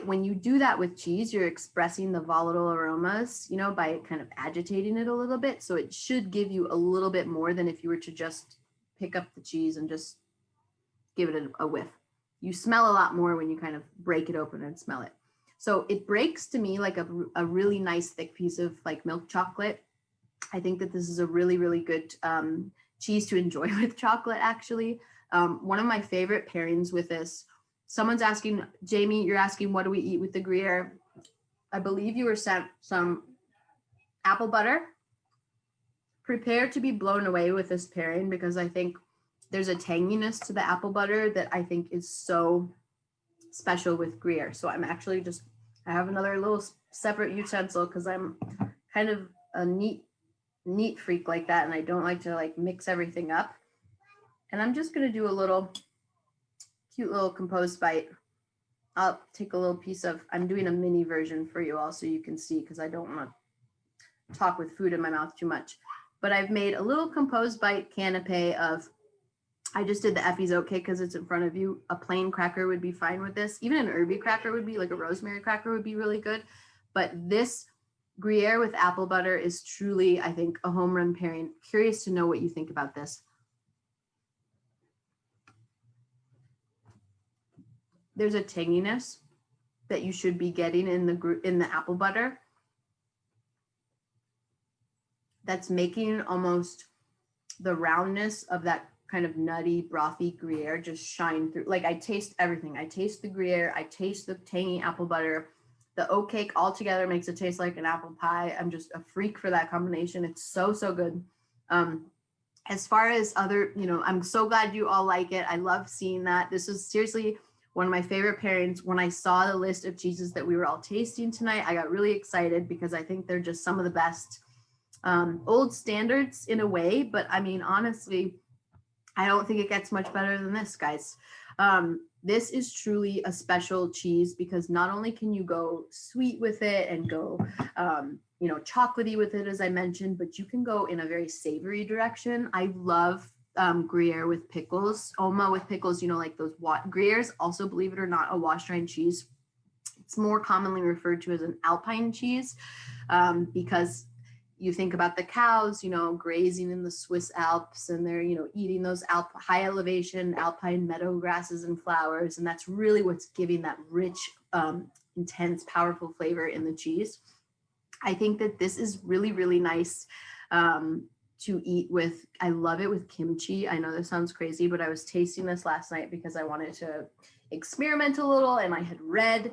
When you do that with cheese, you're expressing the volatile aromas, you know, by kind of agitating it a little bit. So it should give you a little bit more than if you were to just pick up the cheese and just give it a whiff. You smell a lot more when you kind of break it open and smell it. So it breaks to me like a really nice thick piece of like milk chocolate. I think that this is a really good cheese to enjoy with chocolate, actually. One of my favorite pairings with this, someone's asking, Jamie, you're asking, what do we eat with the Gruyere? I believe you were sent some apple butter. Prepare to be blown away with this pairing, because I think there's a tanginess to the apple butter that I think is so special with Gruyere. So I'm actually I have another little separate utensil because I'm kind of a neat freak like that, and I don't like to like mix everything up. And I'm just going to do a little cute little composed bite. I'll take a little piece of, I'm doing a mini version for you all so you can see, because I don't want to talk with food in my mouth too much. But I've made a little composed bite canapé of, I just did the Effie's oatcake because it's in front of you. A plain cracker would be fine with this. Even an herby cracker would be, like a rosemary cracker would be really good. But this Gruyere with apple butter is truly, I think, a home run pairing. Curious to know what you think about this. There's a tanginess that you should be getting in the apple butter that's making almost the roundness of that kind of nutty, brothy Gruyere just shine through. Like, I taste everything. I taste the Gruyere, I taste the tangy apple butter. The oatcake all together makes it taste like an apple pie. I'm just a freak for that combination. It's so good. As far as other, you know, I'm so glad you all like it. I love seeing that. This is seriously one of my favorite pairings. When I saw the list of cheeses that we were all tasting tonight, I got really excited because I think they're just some of the best old standards in a way. But I mean, honestly, I don't think it gets much better than this, guys. This is truly a special cheese because not only can you go sweet with it and go, you know, chocolatey with it, as I mentioned, but you can go in a very savory direction. I love Gruyere with pickles, Oma with pickles, you know, like those Gruyere also, believe it or not, a washed rind cheese. It's more commonly referred to as an alpine cheese because you think about the cows, you know, grazing in the Swiss Alps, and they're, you know, eating those high elevation alpine meadow grasses and flowers. And that's really what's giving that rich, intense, powerful flavor in the cheese. I think that this is really, really nice to eat with. I love it with kimchi. I know this sounds crazy, but I was tasting this last night because I wanted to experiment a little, and I had read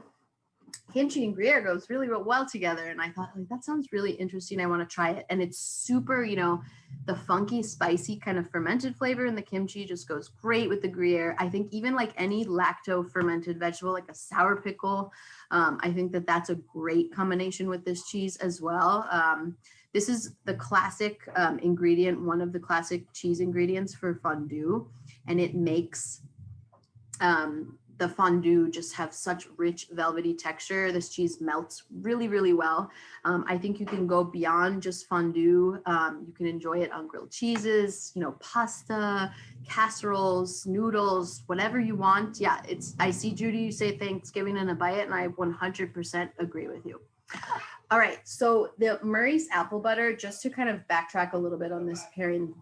kimchi and Gruyere goes really well together. And I thought, like, that sounds really interesting. I want to try it. And it's super, the funky, spicy kind of fermented flavor in the kimchi just goes great with the Gruyere. I think even like any lacto fermented vegetable, like a sour pickle, I think that that's a great combination with this cheese as well. This is the classic ingredient, one of the classic cheese ingredients for fondue, and it makes the fondue just have such rich velvety texture. This cheese melts really, really well. I think you can go beyond just fondue. You can enjoy it on grilled cheeses, pasta, casseroles, noodles, whatever you want. Yeah, I see Judy, you say Thanksgiving in a bite, and I 100% agree with you. All right, so the Maurice apple butter, just to kind of backtrack a little bit on this pairing,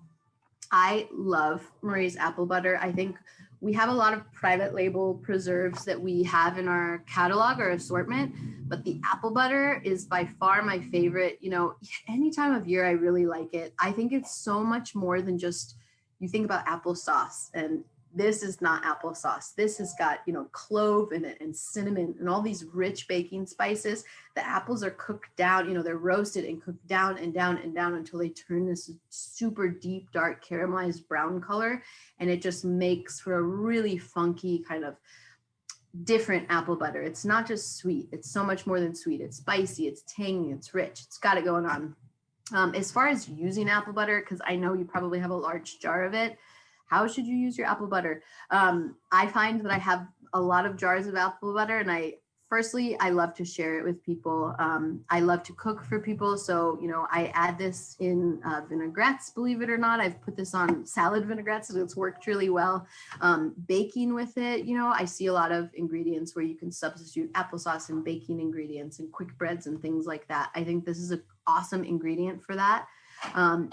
I love Maurice apple butter. I think we have a lot of private label preserves that we have in our catalog or assortment, but the apple butter is by far my favorite. Any time of year, I really like it. I think it's so much more than just, you think about applesauce, and this is not applesauce. This has got, clove in it and cinnamon and all these rich baking spices. The apples are cooked down, they're roasted and cooked down and down and down until they turn this super deep, dark caramelized brown color. And it just makes for a really funky kind of different apple butter. It's not just sweet. It's so much more than sweet. It's spicy, it's tangy, it's rich. It's got it going on. As far as using apple butter, because I know you probably have a large jar of it, how should you use your apple butter? I find that I have a lot of jars of apple butter, and I love to share it with people. I love to cook for people. So, I add this in vinaigrettes, believe it or not. I've put this on salad vinaigrettes, and it's worked really well. Baking with it, I see a lot of ingredients where you can substitute applesauce and baking ingredients and quick breads and things like that. I think this is an awesome ingredient for that.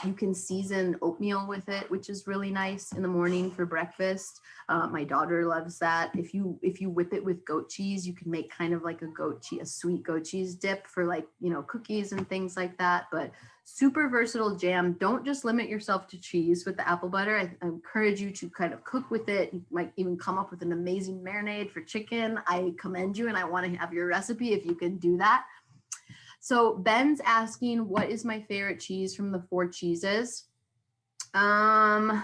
You can season oatmeal with it, which is really nice in the morning for breakfast. My daughter loves that. If you whip it with goat cheese, you can make kind of like a sweet goat cheese dip for like, cookies and things like that. But super versatile jam. Don't just limit yourself to cheese with the apple butter. I encourage you to kind of cook with it. You might even come up with an amazing marinade for chicken. I commend you, and I want to have your recipe if you can do that. So Ben's asking, what is my favorite cheese from the 4 cheeses? That's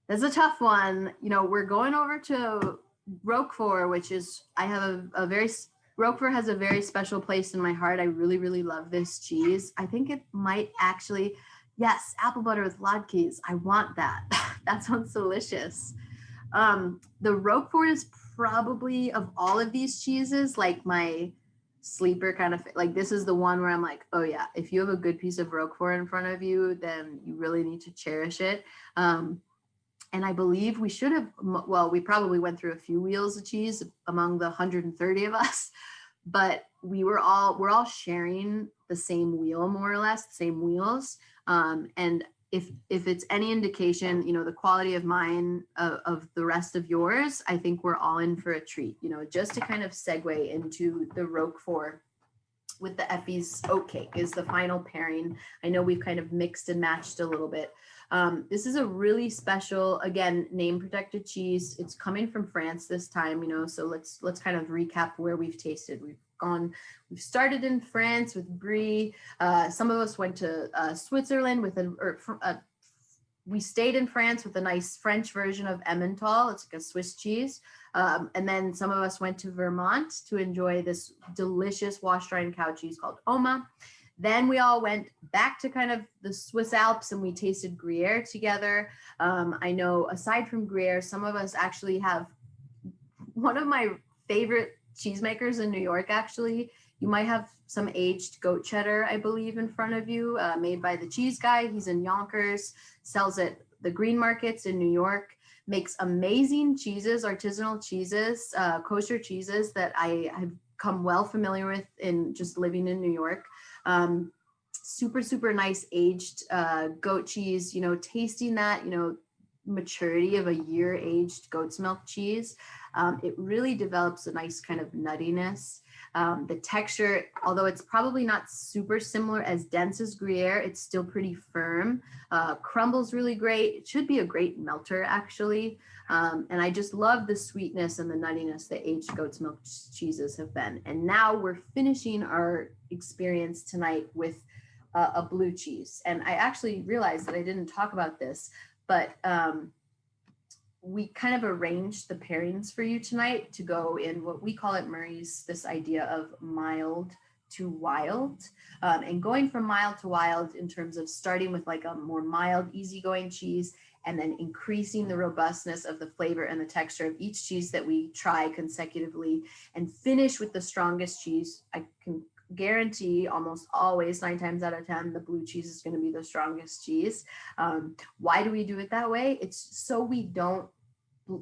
a tough one. We're going over to Roquefort, which is, Roquefort has a very special place in my heart. I really, really love this cheese. I think it might actually, yes, apple butter with latkes. I want that. That sounds delicious. The Roquefort is probably, of all of these cheeses, like my sleeper kind of, like, this is the one where I'm like, oh yeah, if you have a good piece of Roquefort in front of you, then you really need to cherish it. And I believe we probably went through a few wheels of cheese among the 130 of us, but we're all sharing the same wheel, more or less, the same wheels. And if it's any indication, the quality of mine, of the rest of yours, I think we're all in for a treat, just to kind of segue into the Roquefort with the Effie's oatcake is the final pairing. I know we've kind of mixed and matched a little bit. This is a really special, again, name protected cheese. It's coming from France this time, so let's kind of recap where we've tasted. We've started in France with Brie. Some of us went to Switzerland we stayed in France with a nice French version of Emmental. It's like a Swiss cheese. And then some of us went to Vermont to enjoy this delicious wash-dried cow cheese called Oma. Then we all went back to kind of the Swiss Alps, and we tasted Gruyere together. I know aside from Gruyere, some of us actually have one of my favorite cheesemakers in New York, actually. You might have some aged goat cheddar, I believe, in front of you, made by the cheese guy. He's in Yonkers, sells at the green markets in New York, makes amazing cheeses, artisanal cheeses, kosher cheeses that I have come well familiar with in just living in New York. Super, super nice aged goat cheese, tasting that, maturity of a year aged goat's milk cheese. It really develops a nice kind of nuttiness. The texture, although it's probably not super similar as dense as Gruyere, it's still pretty firm. Crumbles really great. It should be a great melter, actually. And I just love the sweetness and the nuttiness that aged goat's milk cheeses have been. And now we're finishing our experience tonight with a blue cheese. And I actually realized that I didn't talk about this, but we kind of arranged the pairings for you tonight to go in what we call at Maurice, this idea of mild to wild, and going from mild to wild in terms of starting with like a more mild, easygoing cheese, and then increasing the robustness of the flavor and the texture of each cheese that we try consecutively, and finish with the strongest cheese. I can guarantee almost always 9 times out of 10 the blue cheese is going to be the strongest cheese. Why do we do it that way? It's so we don't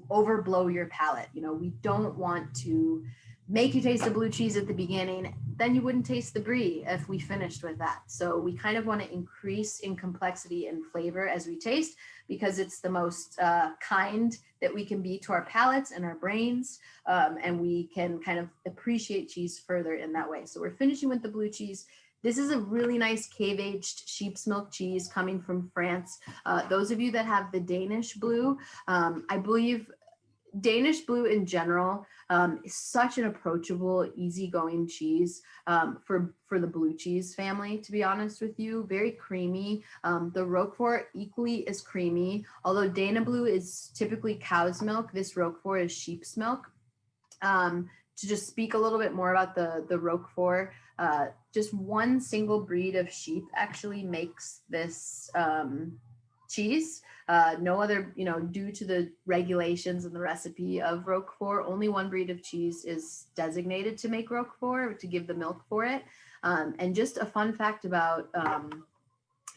overblow your palate. You know, we don't want to make you taste the blue cheese at the beginning, then you wouldn't taste the brie if we finished with that. So we kind of want to increase in complexity and flavor as we taste, because it's the most kind that we can be to our palates and our brains, and we can kind of appreciate cheese further in that way. So we're finishing with the blue cheese. This is a really nice cave-aged sheep's milk cheese coming from France. Those of you that have the Danish blue, I believe Danish blue in general is such an approachable, easygoing cheese for the blue cheese family, to be honest with you. Very creamy. The Roquefort equally is creamy. Although Dana blue is typically cow's milk, this Roquefort is sheep's milk. To just speak a little bit more about the Roquefort, just one single breed of sheep actually makes this cheese. No other, due to the regulations and the recipe of Roquefort, only one breed of cheese is designated to make Roquefort, to give the milk for it. And just a fun fact about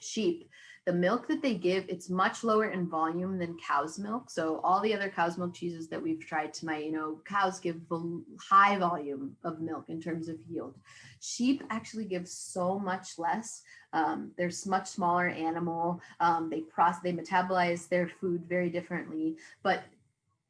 sheep, the milk that they give, it's much lower in volume than cow's milk. So all the other cow's milk cheeses that we've tried tonight, cows give a high volume of milk in terms of yield. Sheep actually give so much less. They're much smaller animal. They metabolize their food very differently, but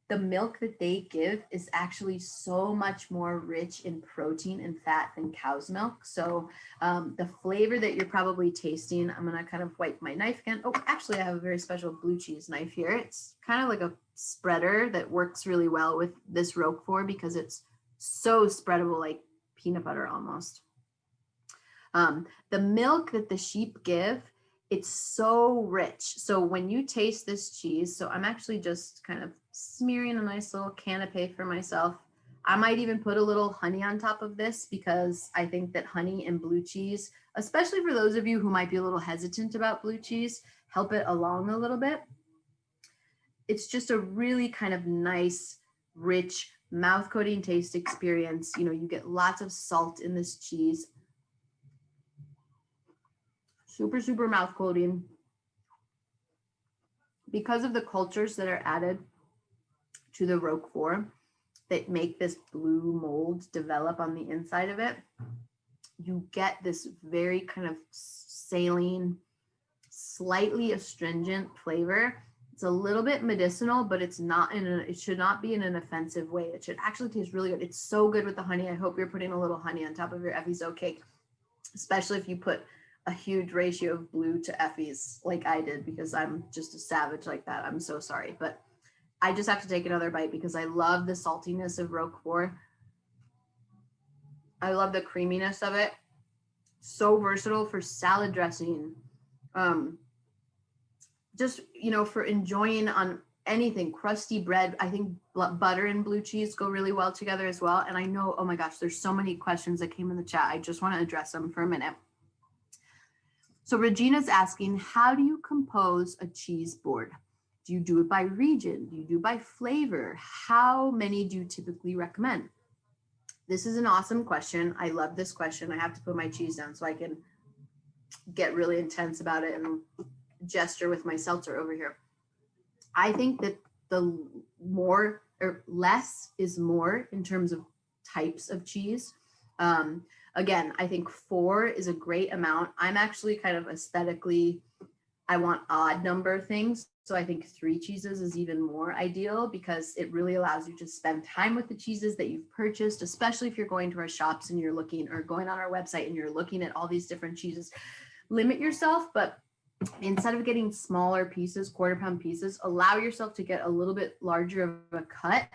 the milk that they give is actually so much more rich in protein and fat than cow's milk. So the flavor that you're probably tasting, I'm gonna kind of wipe my knife again. Oh, actually I have a very special blue cheese knife here. It's kind of like a spreader that works really well with this Roquefort because it's so spreadable, like peanut butter almost. The milk that the sheep give, it's so rich. So when you taste this cheese, so I'm actually just kind of smearing a nice little canapé for myself. I might even put a little honey on top of this because I think that honey and blue cheese, especially for those of you who might be a little hesitant about blue cheese, help it along a little bit. It's just a really kind of nice, rich, mouth-coating taste experience. You get lots of salt in this cheese. Super, super mouth coating. Because of the cultures that are added to the Roquefort that make this blue mold develop on the inside of it, you get this very kind of saline, slightly astringent flavor. It's a little bit medicinal, but it's not it should not be in an offensive way. It should actually taste really good. It's so good with the honey. I hope you're putting a little honey on top of your Effie's cake, especially if you put a huge ratio of blue to Effie's like I did, because I'm just a savage like that. I'm so sorry, but I just have to take another bite because I love the saltiness of Roquefort. I love the creaminess of it. So versatile for salad dressing. Just, for enjoying on anything, crusty bread. I think butter and blue cheese go really well together as well. And I know, oh my gosh, there's so many questions that came in the chat. I just want to address them for a minute. So Regina's asking, how do you compose a cheese board? Do you do it by region? Do you do it by flavor? How many do you typically recommend? This is an awesome question. I love this question. I have to put my cheese down so I can get really intense about it and gesture with my seltzer over here. I think that the more or less is more in terms of types of cheese. Again, I think 4 is a great amount. I'm actually kind of aesthetically, I want odd number things. So I think 3 cheeses is even more ideal because it really allows you to spend time with the cheeses that you've purchased, especially if you're going to our shops and you're looking, or going on our website and you're looking at all these different cheeses. Limit yourself, but instead of getting smaller pieces, quarter-pound pieces, allow yourself to get a little bit larger of a cut.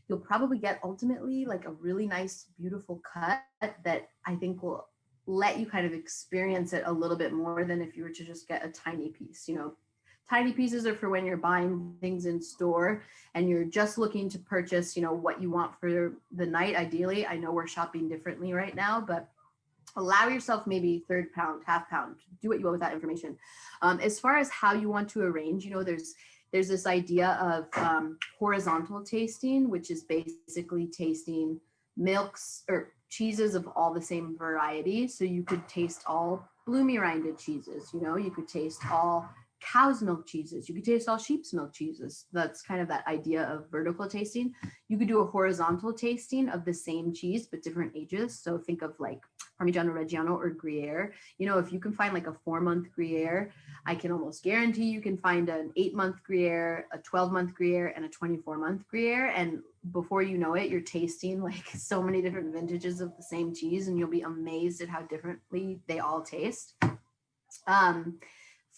You'll probably get ultimately like a really nice, beautiful cut that I think will let you kind of experience it a little bit more than if you were to just get a tiny piece. Tiny pieces are for when you're buying things in store and you're just looking to purchase, what you want for the night. Ideally, I know we're shopping differently right now, but allow yourself maybe third pound, half pound, do what you will with that information. As far as how you want to arrange, there's this idea of horizontal tasting, which is basically tasting milks or cheeses of all the same variety. So you could taste all bloomy rinded cheeses, you could taste all cow's milk cheeses, you could taste all sheep's milk cheeses. That's kind of that idea of vertical tasting. You could do a horizontal tasting of the same cheese but different ages. So think of like Parmigiano Reggiano or Gruyere. If you can find like a 4-month Gruyere, I can almost guarantee you can find an 8-month Gruyere, a 12-month Gruyere, and a 24-month Gruyere. And before you know it, you're tasting like so many different vintages of the same cheese, and you'll be amazed at how differently they all taste.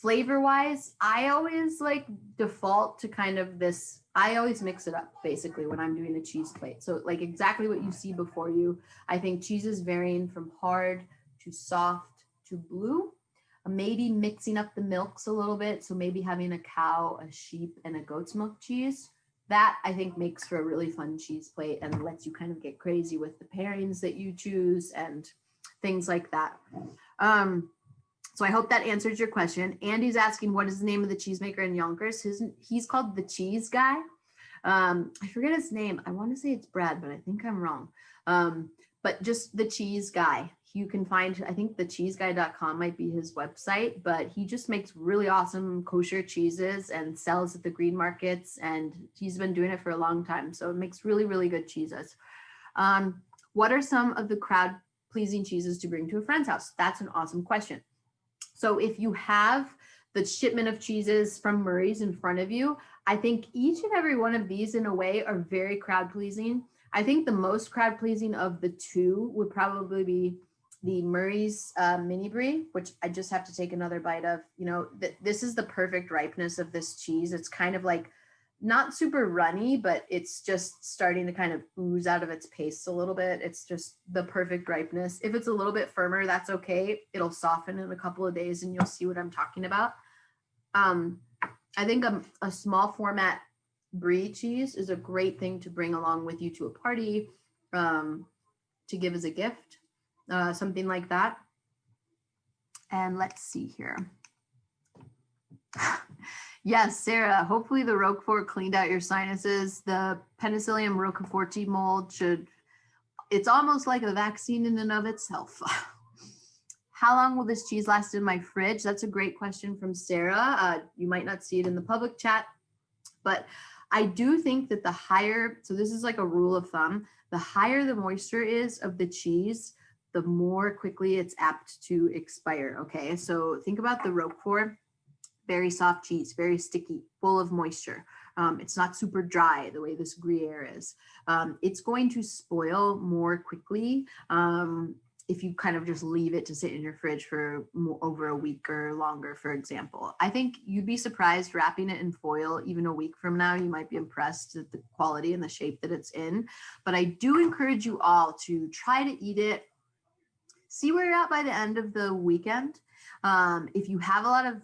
Flavor wise, I always like default to kind of this, I always mix it up basically when I'm doing a cheese plate. So like exactly what you see before you. I think cheeses varying from hard to soft to blue, maybe mixing up the milks a little bit. So maybe having a cow, a sheep, and a goat's milk cheese. That I think makes for a really fun cheese plate and lets you kind of get crazy with the pairings that you choose and things like that. So I hope that answers your question. Andy's asking, what is the name of the cheesemaker in Yonkers? He's called the Cheese Guy. I forget his name. I want to say it's Brad, but I think I'm wrong. But just the Cheese Guy. You can find, I think thecheeseguy.com might be his website, but he just makes really awesome kosher cheeses and sells at the green markets. And he's been doing it for a long time. So it makes really, really good cheeses. What are some of the crowd pleasing cheeses to bring to a friend's house? That's an awesome question. So if you have the shipment of cheeses from Maurice in front of you, I think each and every one of these in a way are very crowd pleasing. I think the most crowd pleasing of the 2 would probably be the Maurice mini brie, which I just have to take another bite of. This is the perfect ripeness of this cheese. It's kind of like not super runny, but it's just starting to kind of ooze out of its paste a little bit. It's just the perfect ripeness. If it's a little bit firmer, that's okay. It'll soften in a couple of days and you'll see what I'm talking about. I think a small format brie cheese is a great thing to bring along with you to a party, to give as a gift, something like that. And let's see here. Yes, Sarah, hopefully the Roquefort cleaned out your sinuses. The Penicillium roqueforti mold it's almost like a vaccine in and of itself. How long will this cheese last in my fridge? That's a great question from Sarah. You might not see it in the public chat, but I do think that the higher, so this is like a rule of thumb, the higher the moisture is of the cheese, the more quickly it's apt to expire, okay? So think about the Roquefort. Very soft cheese, very sticky, full of moisture. It's not super dry the way this Gruyere is. It's going to spoil more quickly if you kind of just leave it to sit in your fridge for over a week or longer, for example. I think you'd be surprised wrapping it in foil even a week from now. You might be impressed at the quality and the shape that it's in. But I do encourage you all to try to eat it. See where you're at by the end of the weekend. If you have a lot of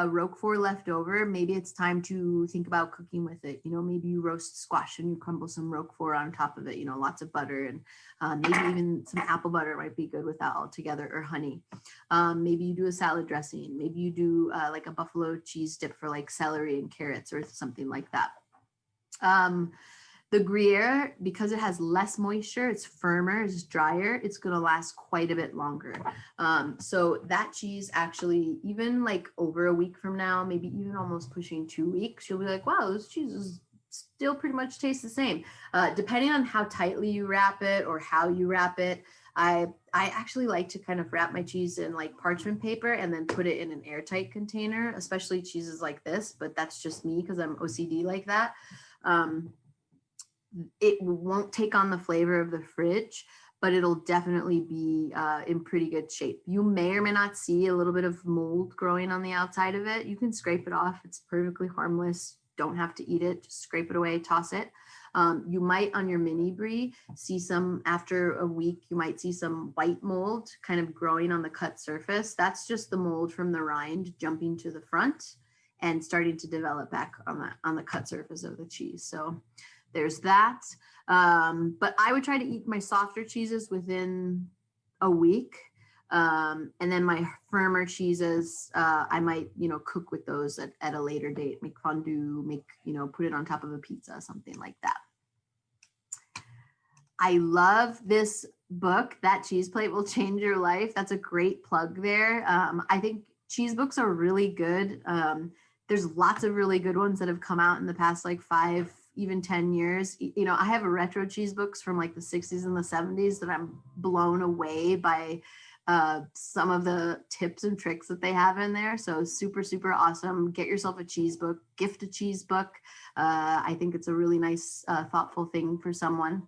Roquefort left over, maybe it's time to think about cooking with it. Maybe you roast squash and you crumble some Roquefort on top of it, lots of butter, and maybe even some apple butter might be good with that altogether, or honey. Maybe you do a salad dressing. Maybe you do like a buffalo cheese dip for like celery and carrots or something like that. The Gruyere, because it has less moisture, it's firmer, it's drier, it's going to last quite a bit longer. So that cheese actually, even like over a week from now, maybe even almost pushing 2 weeks, you'll be like, wow, this cheese is still pretty much tastes the same. Depending on how tightly you wrap it or how you wrap it, I I actually like to kind of wrap my cheese in like parchment paper and then put it in an airtight container, especially cheeses like this, but that's just me because I'm OCD like that. It won't take on the flavor of the fridge, but it'll definitely be in pretty good shape. You may or may not see a little bit of mold growing on the outside of it. You can scrape it off. It's perfectly harmless. Don't have to eat it. Just scrape it away, toss it. You might on your mini brie see some, after a week, you might see some white mold kind of growing on the cut surface. That's just the mold from the rind jumping to the front and starting to develop back on the cut surface of the cheese. So there's that. But I would try to eat my softer cheeses within a week. And then my firmer cheeses, I might, cook with those at a later date, make fondue, put it on top of a pizza, something like that. I love this book, That Cheese Plate Will Change Your Life. That's a great plug there. I think cheese books are really good. There's lots of really good ones that have come out in the past, like 5, even 10 years. I have retro cheese books from like the 60s and the 70s that I'm blown away by some of the tips and tricks that they have in there. So super, super awesome. Get yourself a cheese book, gift a cheese book. I think it's a really nice, thoughtful thing for someone.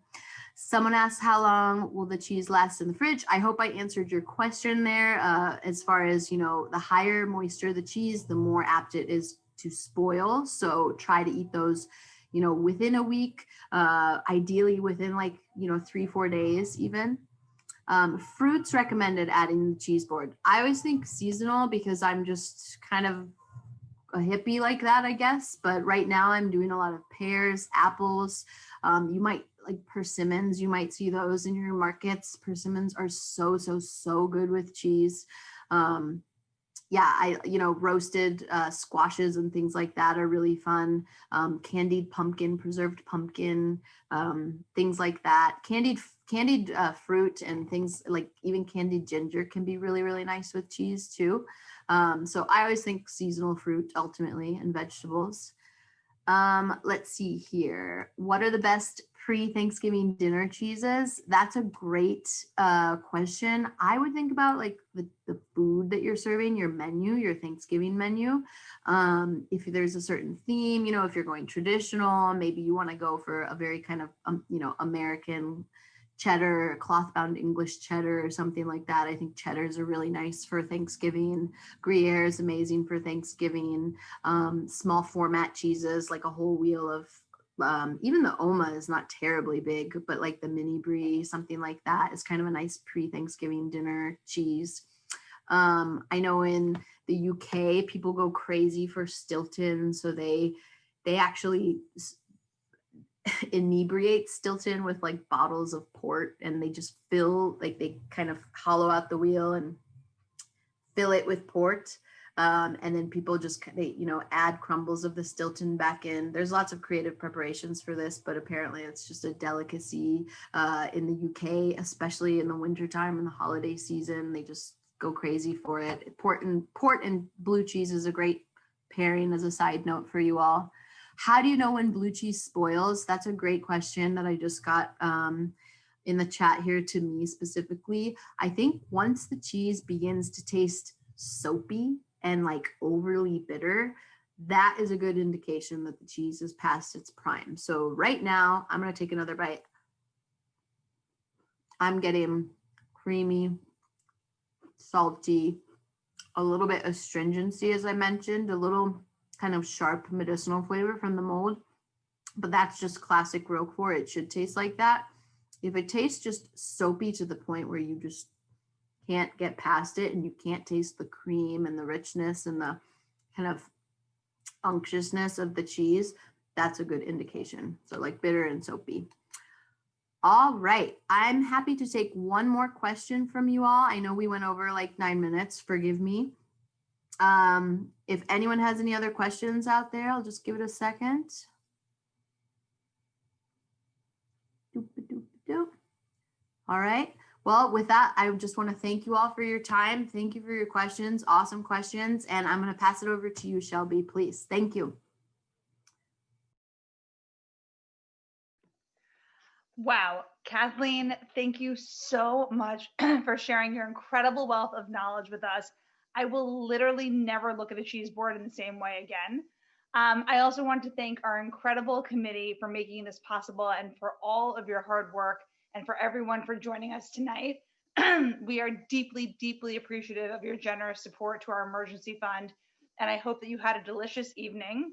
Someone asked, how long will the cheese last in the fridge? I hope I answered your question there. As far as, the higher moisture the cheese, the more apt it is to spoil. So try to eat those, within a week, ideally within 3-4 days even. Fruits recommended adding the cheese board. I always think seasonal because I'm just kind of a hippie like that, I guess. But right now I'm doing a lot of pears, apples. You might like persimmons. You might see those in your markets. Persimmons are so good with cheese. Roasted squashes and things like that are really fun. Candied pumpkin, preserved pumpkin, things like that. Candied fruit and things like even candied ginger can be really, really nice with cheese too. So I always think seasonal fruit ultimately and vegetables. Let's see here. What are the best pre-Thanksgiving dinner cheeses? That's a great question. I would think about like the food that you're serving, your menu, your Thanksgiving menu. If there's a certain theme, if you're going traditional, maybe you want to go for a very kind of, American cheddar, cloth-bound English cheddar or something like that. I think cheddars are really nice for Thanksgiving. Gruyere is amazing for Thanksgiving. Small format cheeses, like a whole wheel of, even the Oma is not terribly big, but like the mini brie, something like that is kind of a nice pre-Thanksgiving dinner cheese. I know in the UK, people go crazy for Stilton. So they actually inebriate Stilton with like bottles of port, and they just they kind of hollow out the wheel and fill it with port. And then people just, add crumbles of the Stilton back in. There's lots of creative preparations for this, but apparently it's just a delicacy in the UK, especially in the wintertime and the holiday season. They just go crazy for it. Port and blue cheese is a great pairing as a side note for you all. How do you know when blue cheese spoils? That's a great question that I just got in the chat here to me specifically. I think once the cheese begins to taste soapy and like overly bitter, that is a good indication that the cheese is past its prime. So right now, I'm going to take another bite. I'm getting creamy, salty, a little bit astringency, as I mentioned, a little kind of sharp medicinal flavor from the mold, but that's just classic Roquefort. It should taste like that. If it tastes just soapy to the point where you just can't get past it and you can't taste the cream and the richness and the kind of unctuousness of the cheese, that's a good indication. So like bitter and soapy. All right, I'm happy to take one more question from you all. I know we went over like 9 minutes, forgive me. If anyone has any other questions out there, I'll just give it a second. All right. Well, with that, I just want to thank you all for your time. Thank you for your questions. Awesome questions. And I'm going to pass it over to you, Shelby, please. Thank you. Wow. Kathleen, thank you so much for sharing your incredible wealth of knowledge with us. I will literally never look at a cheese board in the same way again. I also want to thank our incredible committee for making this possible and for all of your hard work and for everyone for joining us tonight. We are deeply, deeply appreciative of your generous support to our emergency fund, and I hope that you had a delicious evening.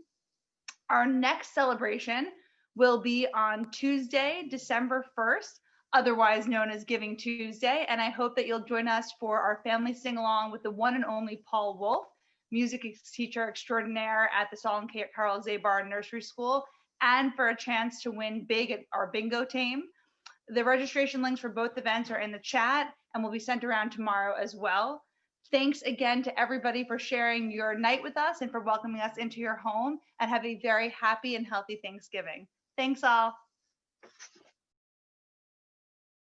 Our next celebration will be on Tuesday, December 1st, otherwise known as Giving Tuesday. And I hope that you'll join us for our family sing along with the one and only Paul Wolf, music teacher extraordinaire at the Solon Carol Zabar Nursery School, and for a chance to win big at our bingo team. The registration links for both events are in the chat and will be sent around tomorrow as well. Thanks again to everybody for sharing your night with us and for welcoming us into your home, and have a very happy and healthy Thanksgiving. Thanks all.